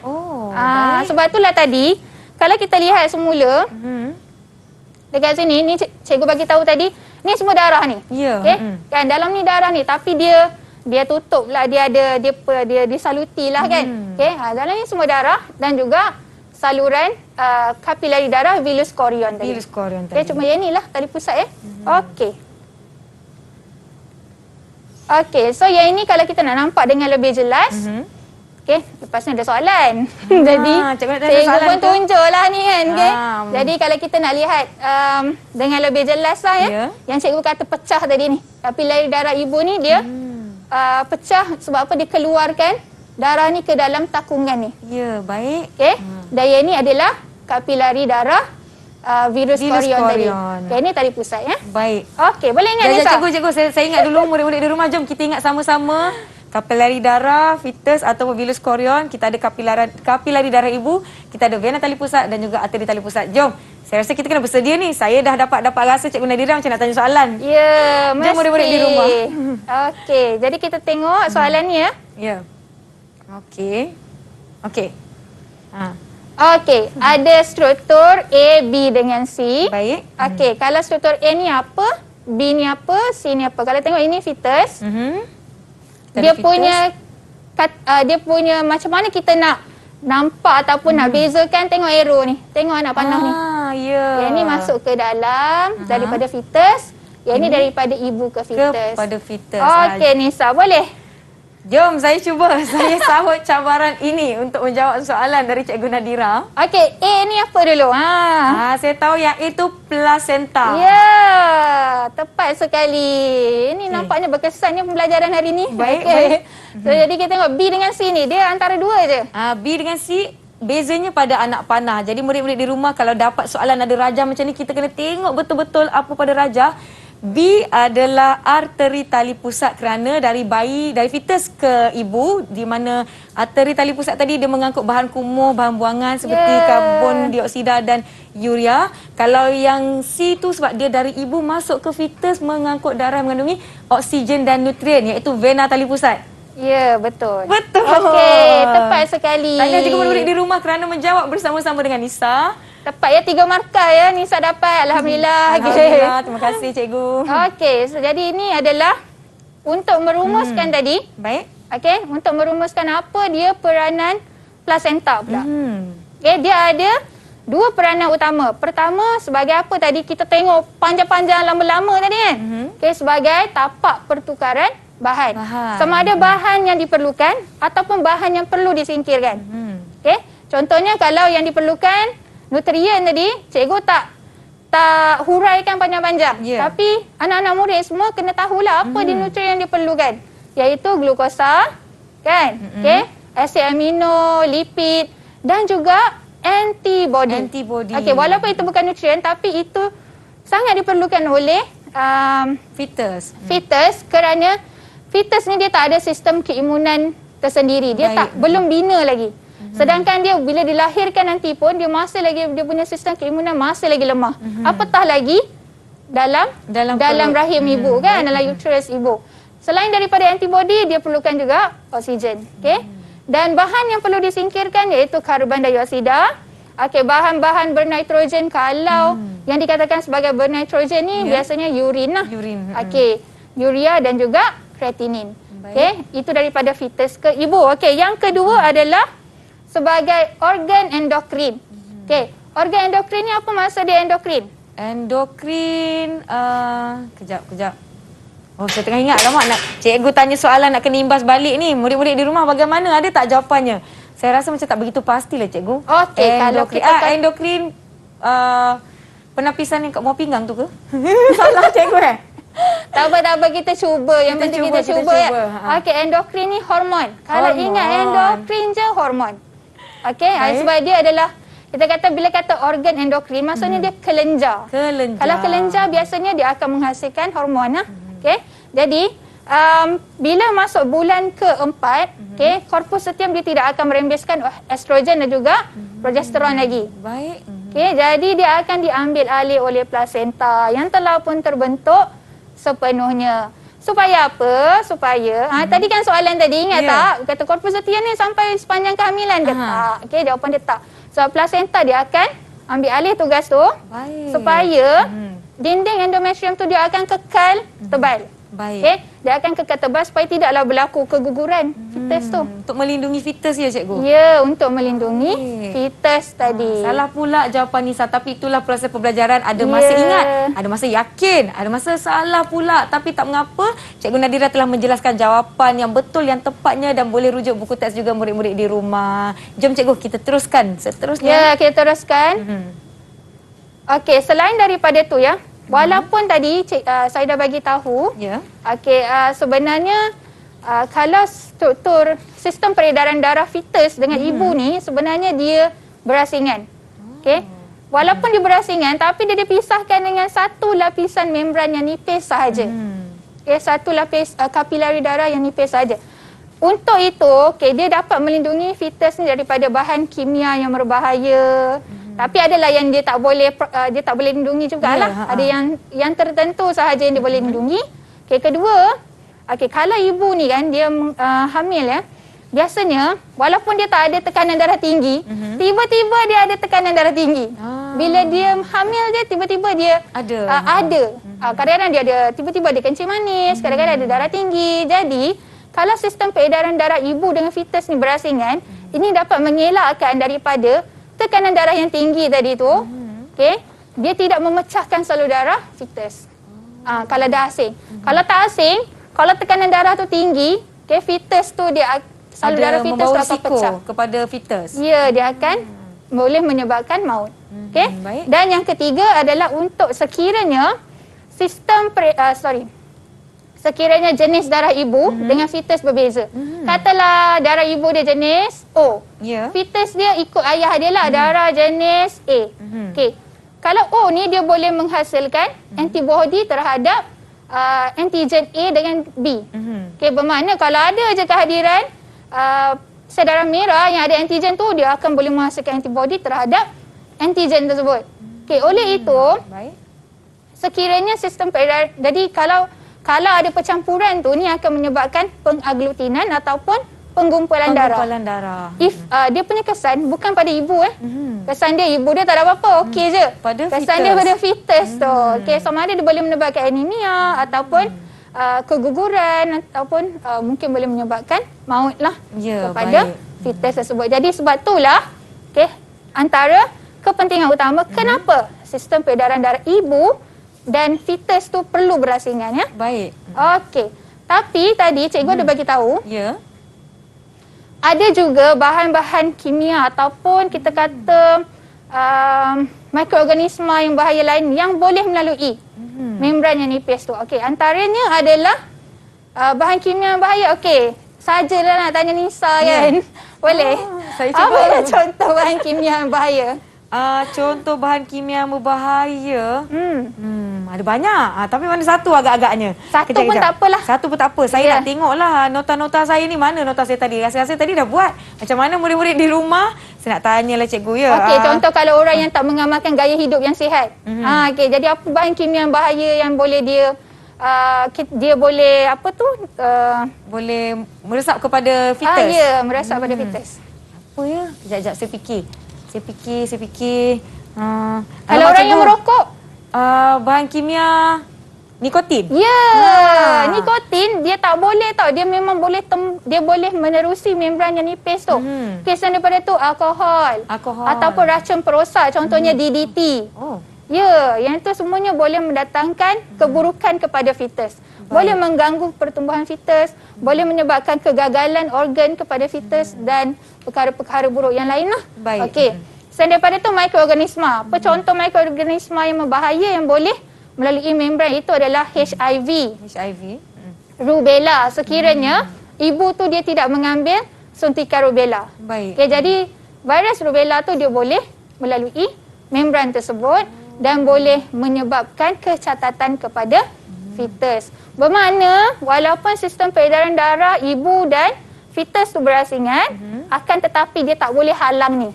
Sebab itulah tadi kalau kita lihat semula dekat sini ni cikgu bagi tahu tadi ni semua darah ni. Okey. Kan dalam ni darah ni tapi dia tutup lah, dia disaluti lah kan. Okey, dalam ni semua darah dan juga saluran kapilari darah villus chorion tadi. Villus chorion tadi. Okey, cuma yang ni lah tali pusat ya. Okey. Okey, so yang ini kalau kita nak nampak dengan lebih jelas. Okey, lepas ni ada soalan. Jadi cikgu pun tunjuklah ni kan. Okay? Jadi kalau kita nak lihat dengan lebih jelas lah ya. Yang cikgu kata pecah tadi ni. Kapilari darah ibu ni dia pecah sebab apa? Dia keluarkan darah ni ke dalam takungan ni. Ya, baik. Okey. Daya ni adalah kapilari darah virus korion tadi. korion. Okey, ni tali pusat ya. Baik. Okey, boleh ingat Nisa? Cikgu, saya ingat dulu murid-murid di rumah. Jom kita ingat sama-sama. Kapilari darah, fetus atau virus korion. Kita ada kapilari darah ibu, kita ada vena tali pusat dan juga arteri tali pusat. Jom, saya rasa kita kena bersedia ni. Saya dah dapat rasa Cikgu Nadira macam nak tanya soalan. Ya, mesti. Jom murid-murid di rumah. Okey, jadi kita tengok soalan ni ya. Ya. Okey. Okey, ada struktur A, B dengan C. Baik. Okey, kalau struktur A ni apa, B ni apa, C ni apa. Kalau tengok ini fetus, dia punya macam mana kita nak nampak ataupun nak bezakan, tengok arrow ni. Tengok anak panah ni. Ya. Yang ni masuk ke dalam daripada fetus, yang ni daripada ibu ke fetus. Kepada fetus. Okey Nisa, boleh? Jom saya cuba. Saya sahut cabaran ini untuk menjawab soalan dari Cikgu Nadira. Okey, A ni apa dulu? Saya tahu yang itu placenta. Ya, tepat sekali. Ini nampaknya berkesan ni pembelajaran hari ni. Baik, Okey. baik. So, jadi kita tengok B dengan C ni, dia antara dua je. B dengan C, bezanya pada anak panah. Jadi murid-murid di rumah kalau dapat soalan ada rajah macam ni, kita kena tengok betul-betul apa pada rajah. B adalah arteri tali pusat kerana dari fetus ke ibu, di mana arteri tali pusat tadi dia mengangkut bahan kumuh, bahan buangan seperti karbon dioksida dan urea. Kalau yang C tu sebab dia dari ibu masuk ke fetus mengangkut darah mengandungi oksigen dan nutrien, iaitu vena tali pusat. Ya, betul. Betul. Okey, tepat sekali. Tahniah juga murid-murid di rumah kerana menjawab bersama-sama dengan Nisa. Tepat ya, 3 markah ya Nisa dapat. Alhamdulillah. Alhamdulillah, terima kasih cikgu. Okey, so jadi ini adalah untuk merumuskan tadi. Baik. Okey, untuk merumuskan apa dia peranan plasenta pula. Okey, dia ada dua peranan utama. Pertama, sebagai apa tadi kita tengok panjang-panjang lama-lama tadi kan? Okey, sebagai tapak pertukaran bahan. Sama ada bahan yang diperlukan ataupun bahan yang perlu disingkirkan. Okey, contohnya kalau yang diperlukan nutrien tadi, cikgu tak huraikan panjang-panjang. Tapi anak-anak murid semua kena tahulah apa dia nutrien yang diperlukan. Iaitu glukosa, kan? Okey, asid amino, lipid dan juga antibody. Okey, walaupun itu bukan nutrien tapi itu sangat diperlukan oleh fetus. Fetus kerana fetus ni dia tak ada sistem keimunan tersendiri. Dia belum bina lagi. Sedangkan dia bila dilahirkan nanti pun dia masih lagi, dia punya sistem keimunan masih lagi lemah. Apatah lagi dalam rahim ibu kan, dalam uterus ibu. Selain daripada antibody, dia perlukan juga oksigen. Okey. Dan bahan yang perlu disingkirkan iaitu karbon dioksida. Okey, bahan-bahan bernitrogen, kalau yang dikatakan sebagai bernitrogen ni biasanya urin lah. Okey, urea dan juga kreatinin. Okey, itu daripada fetus ke ibu. Okey, yang kedua adalah sebagai organ endokrin. Okey, organ endokrin ni apa maksud dia endokrin? Endokrin, kejap. Oh, saya tengah ingat lama nak cikgu tanya soalan nak kena imbas balik ni. Murid-murid di rumah bagaimana, ada tak jawapannya? Saya rasa macam tak begitu pastilah cikgu. Okey, kalau kita endokrin penapisan yang kat bawah pinggang tu ke? Salah cikgu Tak apa, kita cuba. Yang penting kita cuba ya. Okey, endokrin ni hormon. Kalau ingat endokrin je hormon. Okey, sebab dia adalah, kita kata bila kata organ endokrin, maksudnya dia kelenjar. Kalau kelenjar biasanya dia akan menghasilkan hormon. Okey, jadi bila masuk bulan keempat, korpus setium dia tidak akan merembeskan estrogen dan juga progesteron lagi. Baik. Okey, jadi dia akan diambil alih oleh plasenta yang telah pun terbentuk sepenuhnya. Supaya apa? Supaya tadi kan soalan tadi ingat tak? Kata korpus setium ni sampai sepanjang kehamilan dia tak. Okey, jawapan dia tak. Sebab plasenta dia akan ambil alih tugas tu. Supaya dinding endometrium tu dia akan kekal tebal. Okey, dia akan kekal tebal supaya tidaklah berlaku keguguran fetus tu. Untuk melindungi fetus ya cikgu? Ya, untuk melindungi fetus tadi. Salah pula jawapan Nisa, tapi itulah proses pembelajaran. Ada masa ingat, ada masa yakin, ada masa salah pula. Tapi tak mengapa, Cikgu Nadira telah menjelaskan jawapan yang betul, yang tepatnya dan boleh rujuk buku teks juga murid-murid di rumah. Jom cikgu, kita teruskan seterusnya. Ya, kita teruskan. Okey, selain daripada tu ya, walaupun tadi saya dah bagi tahu, okey, sebenarnya kalau struktur sistem peredaran darah fetus dengan ibu ni sebenarnya dia berasingan. Okey. Walaupun dia berasingan tapi dia dipisahkan dengan satu lapisan membran yang nipis sahaja. Okey, satu lapis kapilari darah yang nipis sahaja. Untuk itu, dia dapat melindungi fetus ni daripada bahan kimia yang berbahaya. Tapi adalah yang dia tak boleh lindungi jugalah. Ada yang tertentu sahaja yang dia boleh lindungi. Kedua, kalau ibu ni kan dia hamil ya, biasanya walaupun dia tak ada tekanan darah tinggi, tiba-tiba dia ada tekanan darah tinggi. Bila dia hamil dia tiba-tiba dia ada. Kadang-kadang dia ada tiba-tiba dia kencing manis, kadang-kadang ada darah tinggi. Jadi kalau sistem peredaran darah ibu dengan fetus ni berasingan, ini dapat mengelakkan daripada tekanan darah yang tinggi tadi tu. Okey, dia tidak memecahkan salur darah fetus. Kalau dah asing. Kalau tak asing, kalau tekanan darah tu tinggi, fetus tu dia salur darah fetus tu akan pecah kepada fetus. Ya, dia akan boleh menyebabkan maut. Okey. Dan yang ketiga adalah untuk sekiranya sekiranya jenis darah ibu dengan fetus berbeza. Katalah darah ibu dia jenis O. Fetus dia ikut ayah dia lah darah jenis A. Okey. Kalau O ni dia boleh menghasilkan antibody terhadap antigen A dengan B. Okey, bermakna kalau ada je kehadiran sel darah merah yang ada antigen tu, dia akan boleh menghasilkan antibody terhadap antigen tersebut. Okey, oleh itu sekiranya sistem peredaran, jadi kalau ada percampuran tu ni akan menyebabkan pengaglutinan ataupun pengumpulan darah. Dia punya kesan bukan pada ibu kesan dia ibu dia tak ada apa-apa, okey je. Kesan dia pada fetus tu. Okey, sama ada dia boleh menyebabkan anemia ataupun keguguran ataupun mungkin boleh menyebabkan maut lah kepada fetus tersebut. Jadi sebab itulah antara kepentingan utama kenapa sistem peredaran darah ibu dan fetus tu perlu berasingan ya. Okey. Tapi tadi cikgu ada bagi tahu. Ada juga bahan-bahan kimia ataupun kita kata mikroorganisma yang bahaya lain yang boleh melalui membran yang nipis tu. Okey, antaranya adalah bahan kimia yang bahaya. Okey, sajalah nak tanya Nisa kan. Boleh? Saya cuba. Apa contoh bahan kimia yang bahaya? Contoh bahan kimia yang berbahaya. Ada banyak. Tapi mana satu agak-agaknya? Satu pun tak apalah. Satu pun tak apa. Saya nak tengoklah nota-nota saya ni, mana nota saya tadi. Rasa-rasa tadi dah buat. Macam mana murid-murid di rumah? Saya nak tanyalah cikgu ya. Okey, contoh kalau orang yang tak mengamalkan gaya hidup yang sihat. Okey, jadi apa bahan kimia yang bahaya yang boleh dia boleh apa tu? Boleh meresap kepada fetus. Ya, meresap pada fetus. Apa ya? Sekejap saya fikir. Kalau orang yang merokok, bahan kimia nikotin. Nikotin dia tak boleh tau. Dia memang boleh dia boleh menerusi membran yang nipis tu. Selain daripada tu alkohol ataupun racun perosak, contohnya DDT. Yang itu semuanya boleh mendatangkan keburukan kepada fetus. Boleh mengganggu pertumbuhan fetus, boleh menyebabkan kegagalan organ kepada fetus dan perkara-perkara buruk yang lain lah. Okey. Selain daripada itu mikroorganisma. Apa contoh mikroorganisma yang berbahaya yang boleh melalui membran itu adalah HIV. Rubella. Sekiranya ibu tu dia tidak mengambil suntikan rubella. Okay, jadi virus rubella tu dia boleh melalui membran tersebut dan boleh menyebabkan kecacatan kepada fetus. Bermakna walaupun sistem peredaran darah ibu dan fetus tu berasingan, akan tetapi dia tak boleh halang ni.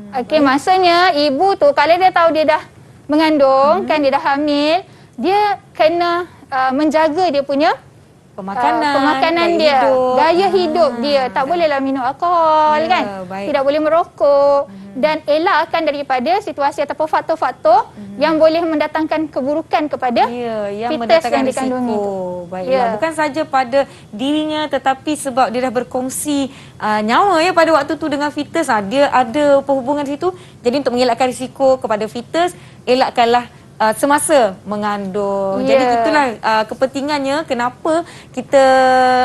Okey, maksudnya ibu tu kalau dia tahu dia dah mengandung, kan dia dah hamil, dia kena menjaga dia punya pemakanan dia, gaya hidup dia. Tak bolehlah minum alkohol kan. Tidak boleh merokok dan elakkan daripada situasi ataupun faktor-faktor yang boleh mendatangkan keburukan kepada fetus yang dikandungi itu. Bukan saja pada dirinya tetapi sebab dia dah berkongsi nyawa pada waktu tu dengan fetus, dia ada perhubungan situ. Jadi untuk mengelakkan risiko kepada fetus, elakkanlah semasa mengandung. Jadi itulah kepentingannya kenapa kita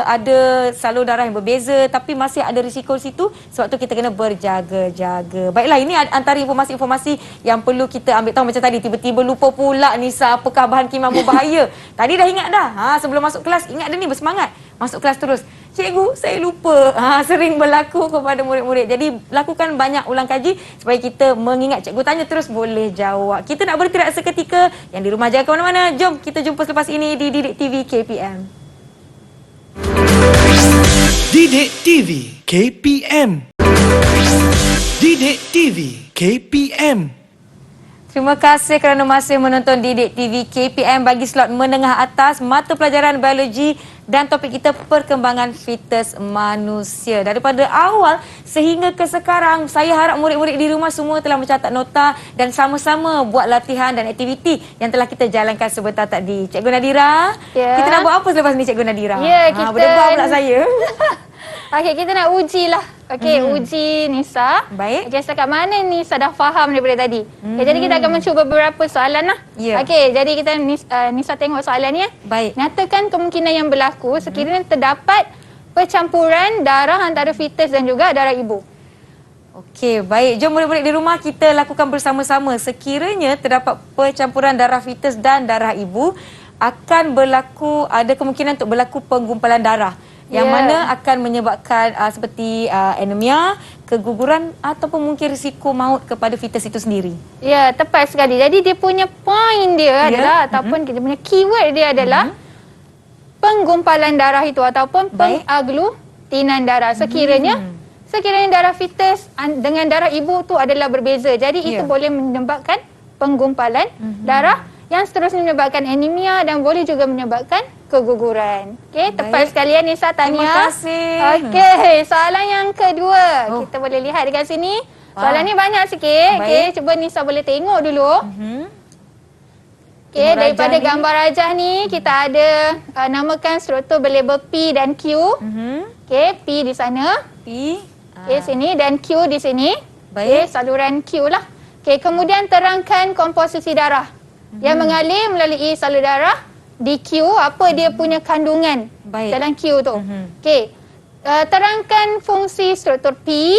ada salur darah yang berbeza tapi masih ada risiko situ. Sebab tu kita kena berjaga-jaga. Baiklah, ini antara informasi-informasi yang perlu kita ambil tahu. Macam tadi tiba-tiba lupa pula Nisa apakah bahan kimia berbahaya. Tadi dah ingat dah. Sebelum masuk kelas ingat dah ni, bersemangat. masuk kelas terus. Cikgu, saya lupa. Sering berlaku kepada murid-murid. Jadi lakukan banyak ulang kaji supaya kita mengingat. Cikgu tanya terus boleh jawab. Kita nak bergerak seketika. Yang di rumah jangan ke mana-mana. Jom kita jumpa selepas ini di Didik TV KPM. Didik TV KPM. Didik TV KPM. Terima kasih kerana masih menonton Didik TV KPM bagi slot menengah atas mata pelajaran biologi dan topik kita perkembangan fetus manusia. Daripada awal sehingga ke sekarang, saya harap murid-murid di rumah semua telah mencatat nota dan sama-sama buat latihan dan aktiviti yang telah kita jalankan sebentar tadi. Cikgu Nadira, kita nak buat apa selepas ni Cikgu Nadira? Kita berdebar pula saya. Okey, kita nak uji lah. Okey, uji Nisa. Baik. Okey, setakat mana Nisa dah faham daripada tadi? Okay, jadi kita akan mencuba beberapa soalan lah. Ya. Okey, jadi kita Nisa tengok soalan ni. Baik. Nyatakan kemungkinan yang berlaku sekiranya terdapat percampuran darah antara fetus dan juga darah ibu. Okey, baik. Jom murid-murid di rumah kita lakukan bersama-sama. Sekiranya terdapat percampuran darah fetus dan darah ibu, akan berlaku, ada kemungkinan untuk berlaku penggumpalan darah. Yang mana akan menyebabkan seperti anemia, keguguran ataupun mungkin risiko maut kepada fetus itu sendiri. Ya, tepat sekali. Jadi dia punya point dia adalah ataupun kita punya keyword dia adalah penggumpalan darah itu ataupun pengaglutinan darah. Sekiranya darah fetus dengan darah ibu tu adalah berbeza. Jadi itu boleh menyebabkan penggumpalan darah yang seterusnya menyebabkan anemia dan boleh juga menyebabkan keguguran. Okey, tepat sekali Nisa tanya. Terima kasih. Okey, soalan yang kedua. Kita boleh lihat dekat sini. Soalan ni banyak sikit. Okey, cuba Nisa boleh tengok dulu. Okey, daripada gambar rajah ni kita ada namakan struktur berlabel P dan Q. Okey, P di sana. P. Okey, sini dan Q di sini. Baik. Okey, saluran Q lah. Okey, kemudian terangkan komposisi darah yang mengalir melalui salur darah di Q, apa dia punya kandungan dalam Q tu. Okey. Terangkan fungsi struktur P.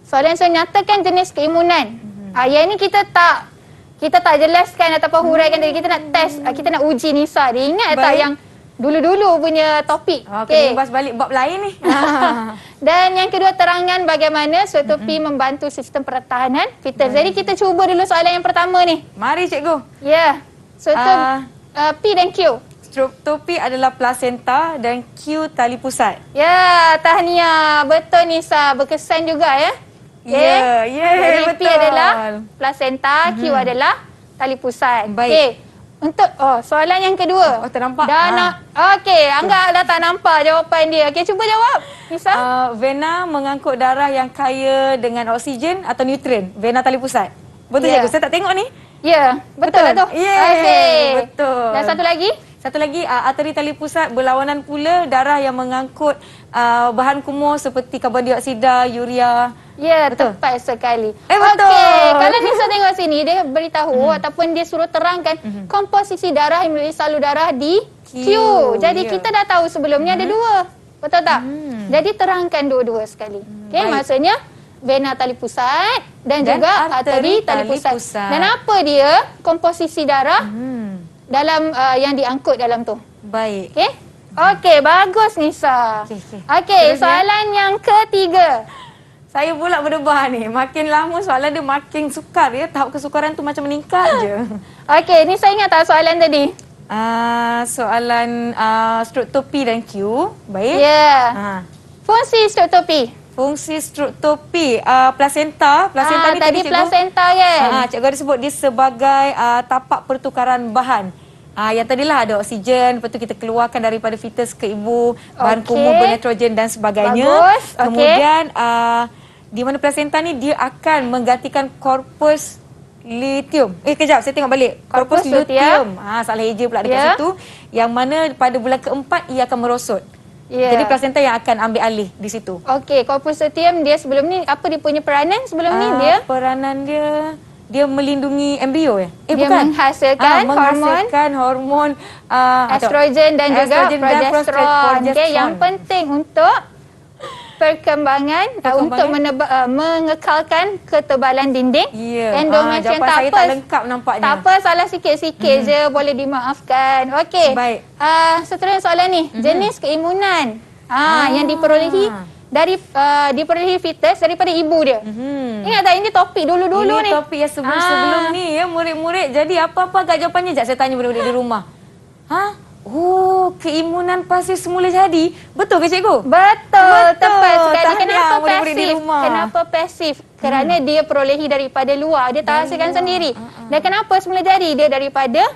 Soalan saya nyatakan jenis keimunan. Yang ni kita tak jelaskan ataupun huraikan tadi. Kita nak test, kita nak uji Nisa. Dia ingat tak yang dulu-dulu punya topik? Okey, bahas balik bab lain ni. Dan yang kedua, terangan bagaimana struktur P membantu sistem pertahanan fetus. Jadi kita cuba dulu soalan yang pertama ni. Mari cikgu. Ya. Struktur P dan Q. Struktur P adalah plasenta dan Q tali pusat. Ya, tahniah. Betul Nisa. Berkesan juga ya. Ya, Jadi betul. P adalah plasenta, Q adalah tali pusat. Baik. Okey. Untuk soalan yang kedua. Ternampak. Okey, anggap dah tak nampak jawapan dia. Okey, cuba jawab. Nisa. Vena mengangkut darah yang kaya dengan oksigen atau nutrien. Vena tali pusat. Betul cikgu? Saya tak tengok ni. Ya, betul tak tu? Okey. Betul. Dan satu lagi? Satu lagi, arteri tali pusat berlawanan pula darah yang mengangkut bahan kumur seperti karbon dioksida, urea. Ya, tepat sekali. Betul. Okey, kalau Nisa tengok sini, dia beritahu ataupun dia suruh terangkan komposisi darah yang melalui salur darah di Q. Jadi kita dah tahu sebelumnya ada dua. Betul tak? Jadi terangkan dua-dua sekali. Okey, maksudnya vena tali pusat dan juga arteri tali pusat. Dan apa dia komposisi darah dalam yang diangkut dalam tu? Baik. Okey? Okey, bagus Nisa. Okey, soalan yang ketiga. Saya pula berdebar ni. Makin lama soalan dia makin sukar ya. Tahap kesukaran tu macam meningkat je. Okey, Nisa ingat tak soalan tadi? Soalan struktur P dan Q. Baik. Ya. Fungsi struktur P. Fungsi struktur P, plasenta. Plasenta ni tadi cikgu, plasenta kan? Cikgu ada sebut dia sebagai tapak pertukaran bahan. Yang tadilah ada oksigen, lepas tu kita keluarkan daripada fetus ke ibu, bahan kumur bernitrogen dan sebagainya. Bagus. Kemudian di mana plasenta ni dia akan menggantikan korpus luteum. Kejap, saya tengok balik. Korpus luteum. Salah eja pula dekat situ. Yang mana pada bulan keempat ia akan merosot. Jadi plasenta yang akan ambil alih di situ. Okey, korpus luteum dia sebelum ni, apa dia punya peranan sebelum ni dia? Peranan dia melindungi embrio ya? Dia Bukan. Menghasilkan hormon estrogen dan juga progesteron. Okey, yang penting untuk perkembangan untuk mengekalkan ketebalan dinding endometrium. Jawapan saya tak lengkap nampaknya. Tak apa, salah sikit-sikit je, boleh dimaafkan. Okey. Baik. Seterusnya soalan ni, jenis keimunan yang diperolehi fetus daripada ibu dia. Ingat tak, ini topik dulu-dulu ni. Ini topik yang sebelum-sebelum ni ya, murid-murid. Jadi apa-apa agak jawapannya? Sekejap saya tanya murid-murid di rumah. Oh, keimunan pasif semula jadi. Betul ke cikgu? Betul. Tepat sekali. Tahniah Kenapa murid-murid di pasif? rumah. Kenapa pasif? Kerana dia perolehi daripada luar. Dia tak hasilkan sendiri. Dan kenapa semula jadi? Dia daripada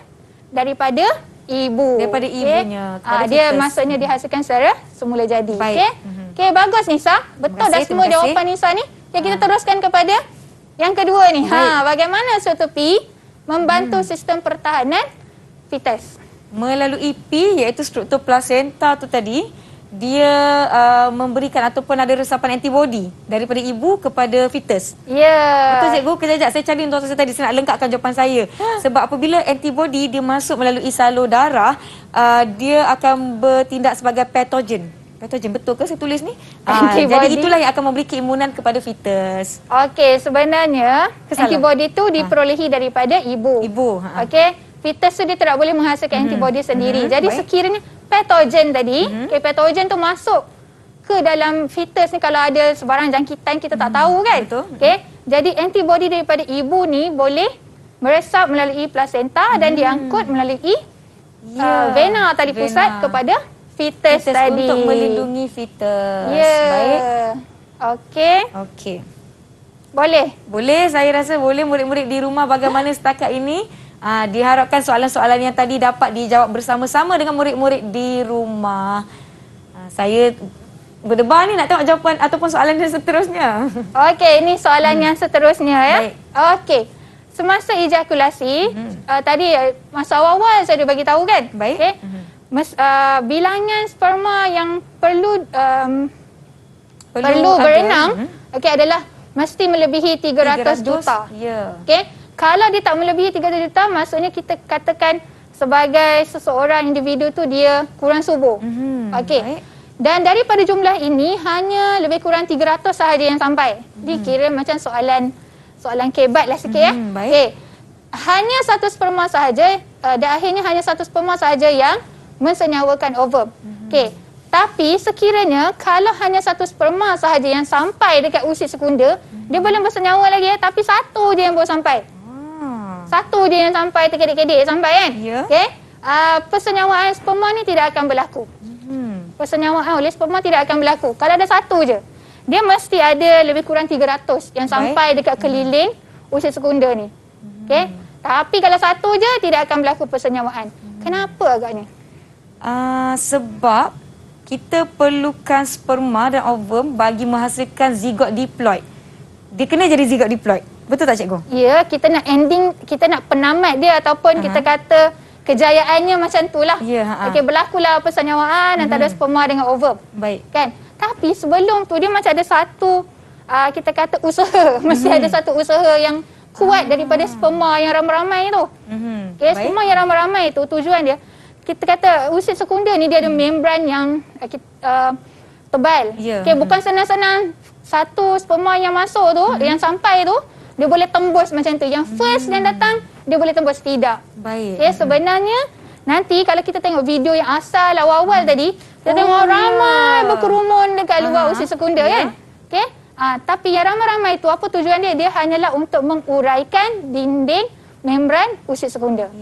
ibu. Daripada ibunya. Dia maksudnya dihasilkan secara semula jadi. Baik. Okey, bagus Nisa. Betul dah semua jawapan Nisa ni. Okay, kita teruskan kepada yang kedua ni. Bagaimana Zoetrope membantu sistem pertahanan fetus? Melalui P, iaitu struktur plasenta tu tadi, dia memberikan ataupun ada resapan antibodi daripada ibu kepada fetus. Betul cikgu? Kejap, saya cari untuk saya tadi, saya nak lengkapkan jawapan saya. Sebab apabila antibodi dia masuk melalui salur darah, dia akan bertindak sebagai patogen. Patogen, betul ke saya tulis ni? Jadi itulah yang akan memberi keimunan kepada fetus. Okey, sebenarnya antibodi tu diperolehi daripada ibu. Okey. Fetus tu dia tidak boleh menghasilkan antibodi sendiri. Jadi sekiranya patogen tadi, patogen tu masuk ke dalam fetus ni, kalau ada sebarang jangkitan kita tak tahu kan. Okey. Jadi antibodi daripada ibu ni boleh meresap melalui plasenta dan diangkut melalui vena tali pusat kepada fetus tadi. Untuk melindungi fetus. Baik. Okey. Boleh, saya rasa boleh murid-murid di rumah bagaimana setakat ini. Diharapkan soalan-soalan yang tadi dapat dijawab bersama-sama dengan murid-murid di rumah. Saya berdebar ni nak tengok jawapan ataupun soalan yang seterusnya. Okey, ini soalan yang seterusnya ya. Okey. Semasa ejakulasi, tadi masa awal saya dah bagi tahu kan? Baik. Bilangan sperma yang perlu berenang adalah mesti melebihi 300 juta. Okey. Kalau dia tak melebihi 300 juta, maksudnya kita katakan sebagai seseorang individu tu dia kurang subur. Okey. Dan daripada jumlah ini hanya lebih kurang 300 sahaja yang sampai. Dikira macam soalan kebat lah sikit ya. Okey. Hanya satu sperma sahaja, dan akhirnya hanya satu sperma sahaja yang mensenyawakan ovum. Okey. Tapi sekiranya kalau hanya satu sperma sahaja yang sampai dekat usia sekunder, dia belum bersenyawa lagi ya, tapi satu je yang baru sampai. Satu je yang sampai, terkedik-kedik sampai kan? Okey. Persenyawaan sperma ni tidak akan berlaku. Persenyawaan oleh sperma tidak akan berlaku. Kalau ada satu je, dia mesti ada lebih kurang 300 yang sampai dekat keliling usia sekunder ni. Okey. Tapi kalau satu je, tidak akan berlaku persenyawaan. Kenapa agaknya? Sebab kita perlukan sperma dan ovum bagi menghasilkan zigot diploid. Dia kena jadi zigot diploid. Betul tak cikgu? Ya, kita nak ending, kita nak penamat dia ataupun kita kata kejayaannya macam itulah. Okey, berlakulah persenyawaan antara sperma dengan ovum. Baik. Kan? Tapi sebelum tu dia macam ada satu kita kata usaha. Mesti ada satu usaha yang kuat daripada sperma yang ramai-ramai tu. Okey, sperma yang ramai-ramai tu tujuan dia, kita kata usia sekunder ni dia ada membran yang tebal. Okey, bukan senang-senang satu sperma yang masuk tu, yang sampai tu dia boleh tembus macam tu. Yang first yang datang, dia boleh tembus. Tidak. Baik. Okay, sebenarnya, nanti kalau kita tengok video yang asal awal-awal tadi, kita tengok ramai berkerumun dekat luar usia sekunder kan? Okay? Tapi yang ramai-ramai itu, apa tujuan dia? Dia hanyalah untuk menguraikan dinding membran usia sekunder.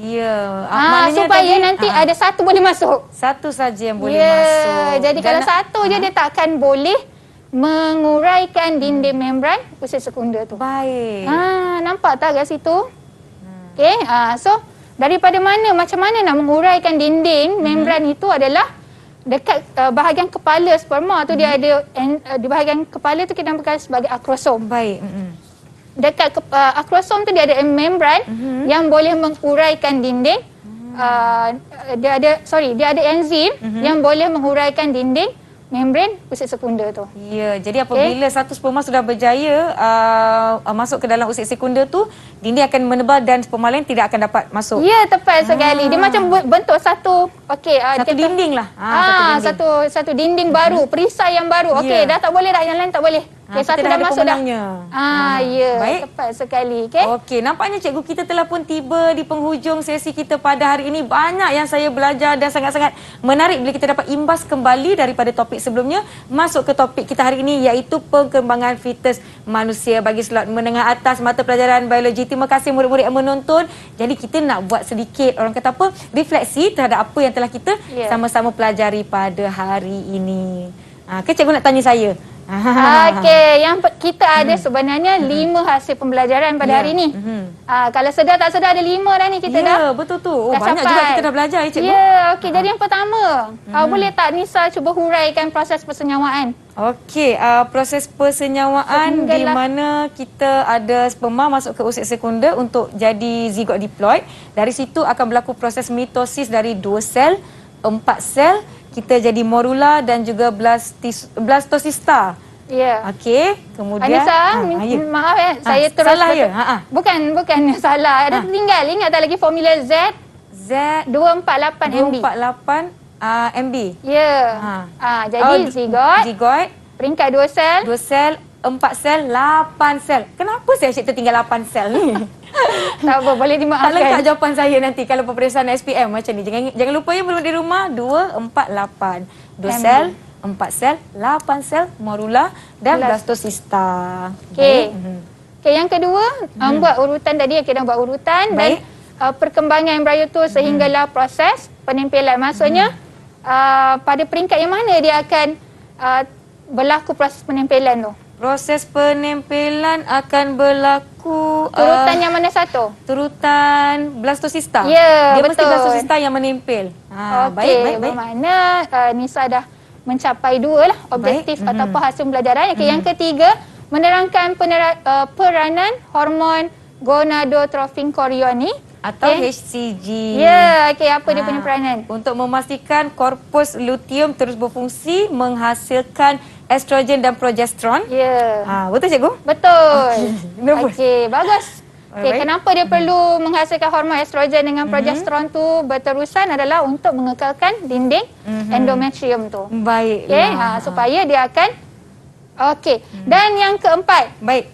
Supaya nanti ada satu boleh masuk. Satu saja yang boleh masuk. Jadi kalau satu je, dia takkan boleh menguraikan dinding membran usia sekunder tu. Baik. Nampak tak kat situ? Okey. So daripada mana, macam mana nak menguraikan dinding membran itu adalah dekat bahagian kepala sperma tu dia ada di bahagian kepala tu kita namakan sebagai akrosom. Baik. Dekat akrosom tu dia ada membran yang boleh menguraikan dinding. Dia ada enzim yang boleh menguraikan dinding membran usia sekunda tu. Ya, jadi apabila satu sperma sudah berjaya masuk ke dalam usia sekunda tu, dinding akan menebal dan sperma lain tidak akan dapat masuk. Ya, tepat sekali. Dia macam bentuk satu Satu dinding lah. Satu dinding baru, perisai yang baru. Okey, dah tak boleh dah, yang lain tak boleh. Okey, kita satu dah dah ada masuk dah. pemenangnya. Ya, Baik. tepat sekali. Okey. Okey, nampaknya cikgu kita telah pun tiba di penghujung sesi kita pada hari ini. Banyak yang saya belajar dan sangat-sangat menarik bila kita dapat imbas kembali daripada topik sebelumnya. Masuk ke topik kita hari ini iaitu perkembangan fetus manusia bagi slot menengah atas mata pelajaran biologi. Terima kasih murid-murid yang menonton. Jadi kita nak buat sedikit, orang kata apa, refleksi terhadap apa yang telah kita sama-sama pelajari pada hari ini. Cikgu nak tanya saya. Okey, yang kita ada sebenarnya 5 hasil pembelajaran pada hari ini. Kalau sedar tak sedar ada 5 dah ni kita dah. Ya, betul tu. Oh, dah banyak capai. juga kita dah belajar ya, cikgu. Ya, okey. Jadi yang pertama, boleh tak Nisa cuba huraikan proses persenyawaan? Okey, proses persenyawaan di mana kita ada sperma masuk ke usia sekunda untuk jadi zigot diploid. Dari situ akan berlaku proses mitosis dari 2 sel, 4 sel, kita jadi morula dan juga blastocista. Ya. Okey, kemudian Anissa, maaf saya terus salah ya? Bukan salah. Ada tinggal. Ingat tak lagi formula Z? Z 248 MB. 248 MB. Ya. Jadi zigot, peringkat 2 sel. 2 sel, 4 sel, 8 sel. Kenapa saya asyik tertinggal 8 sel ni? Tak apa, boleh Tak dimaafkan. lengkap jawapan saya nanti kalau peperiksaan SPM macam ni. Jangan lupa ya murid di rumah 248. 2 sel, 4 sel, 8 sel, morula dan blastocista. Okey. Okey, yang kedua, buat urutan tadi, kita dah buat urutan. Baik. Dan perkembangan embryo tu sehinggalah proses penempelan. Maksudnya pada peringkat yang mana dia akan berlaku proses penempelan tu? Proses penempelan akan berlaku Urutan yang mana satu? turutan blastocista. Ya, Dia mesti betul. blastocista yang menempel. Okey, bermakna Nisa dah mencapai 2 lah objektif ataupun hasil pembelajaran. Okey, yang ketiga, menerangkan peranan hormon gonadotropin chorioni Atau HCG. Ya, okey, apa dia punya peranan? Untuk memastikan korpus luteum terus berfungsi menghasilkan estrogen dan progesteron. Ya. Betul cikgu? Betul. Kenapa? Okey, bagus. Okey, Baik. kenapa dia perlu menghasilkan hormon estrogen dengan progesteron tu berterusan adalah untuk mengekalkan dinding endometrium tu. Baiklah. Okey, supaya dia akan okey. Dan yang keempat, Baik.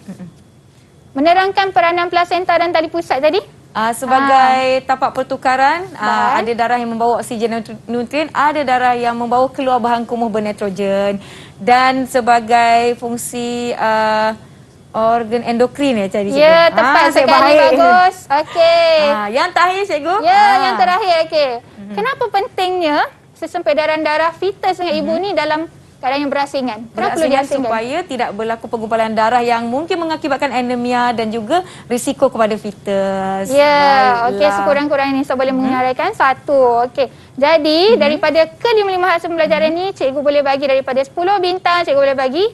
menerangkan peranan plasenta dan tali pusat tadi. Sebagai tapak pertukaran, ada darah yang membawa oksigen dan nutrien, ada darah yang membawa keluar bahan kumuh bernitrogen, dan sebagai fungsi organ endokrin ya tadi cikgu. Ya, tepat sekali, bagus. Okey. Yang terakhir cikgu. Ya, yang terakhir, okey. Kenapa pentingnya sistem peredaran darah fetus dengan ibu ni dalam keadaan yang berasingan? Kenapa perlu Berasingan diasingkan? supaya tidak berlaku penggumpalan darah yang mungkin mengakibatkan anemia dan juga risiko kepada fetus. Ya, okey, sekurang-kurangnya Nisa boleh mengenalkan satu. Okey. Jadi, daripada ke-5 hasil pembelajaran ni, cikgu boleh bagi daripada 10 bintang, cikgu boleh bagi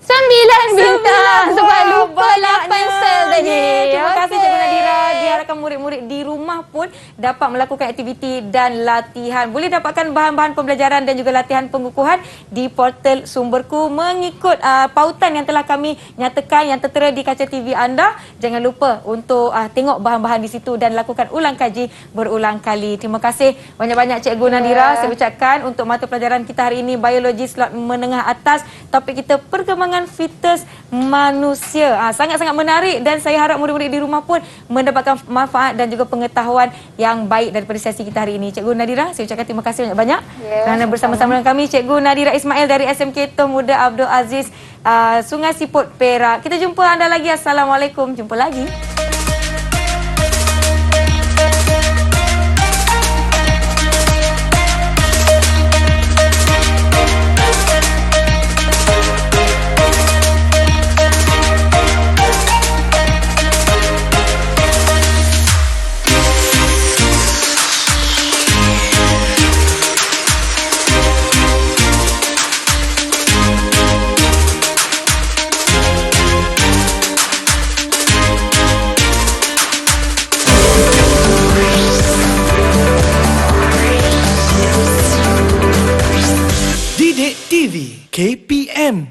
9 bintang. Sebab lupa 8 sel tadi. Terima kasih Cikgu Nadira. Diharapkan murid-murid di rumah pun dapat melakukan aktiviti dan latihan. Boleh dapatkan bahan-bahan pembelajaran dan juga latihan pengukuhan di portal Sumberku mengikut pautan yang telah kami nyatakan yang tertera di kaca TV anda. Jangan lupa untuk tengok bahan-bahan di situ dan lakukan ulang kaji berulang kali. Terima kasih banyak-banyak Cikgu Nadira. Saya ucapkan untuk mata pelajaran kita hari ini biologi slot menengah atas. Topik kita perkembangan fetus manusia. Sangat-sangat menarik dan saya harap murid-murid di rumah pun mendapatkan manfaat dan juga pengetahuan yang baik daripada sesi kita hari ini. Cikgu Nadira, saya ucapkan terima kasih banyak-banyak kerana bersama-sama dengan kami. Cikgu Nadira Ismail dari SMK Tuan Muda Abdul Aziz, Sungai Siput, Perak. Kita jumpa anda lagi. Assalamualaikum. Jumpa lagi. KPM.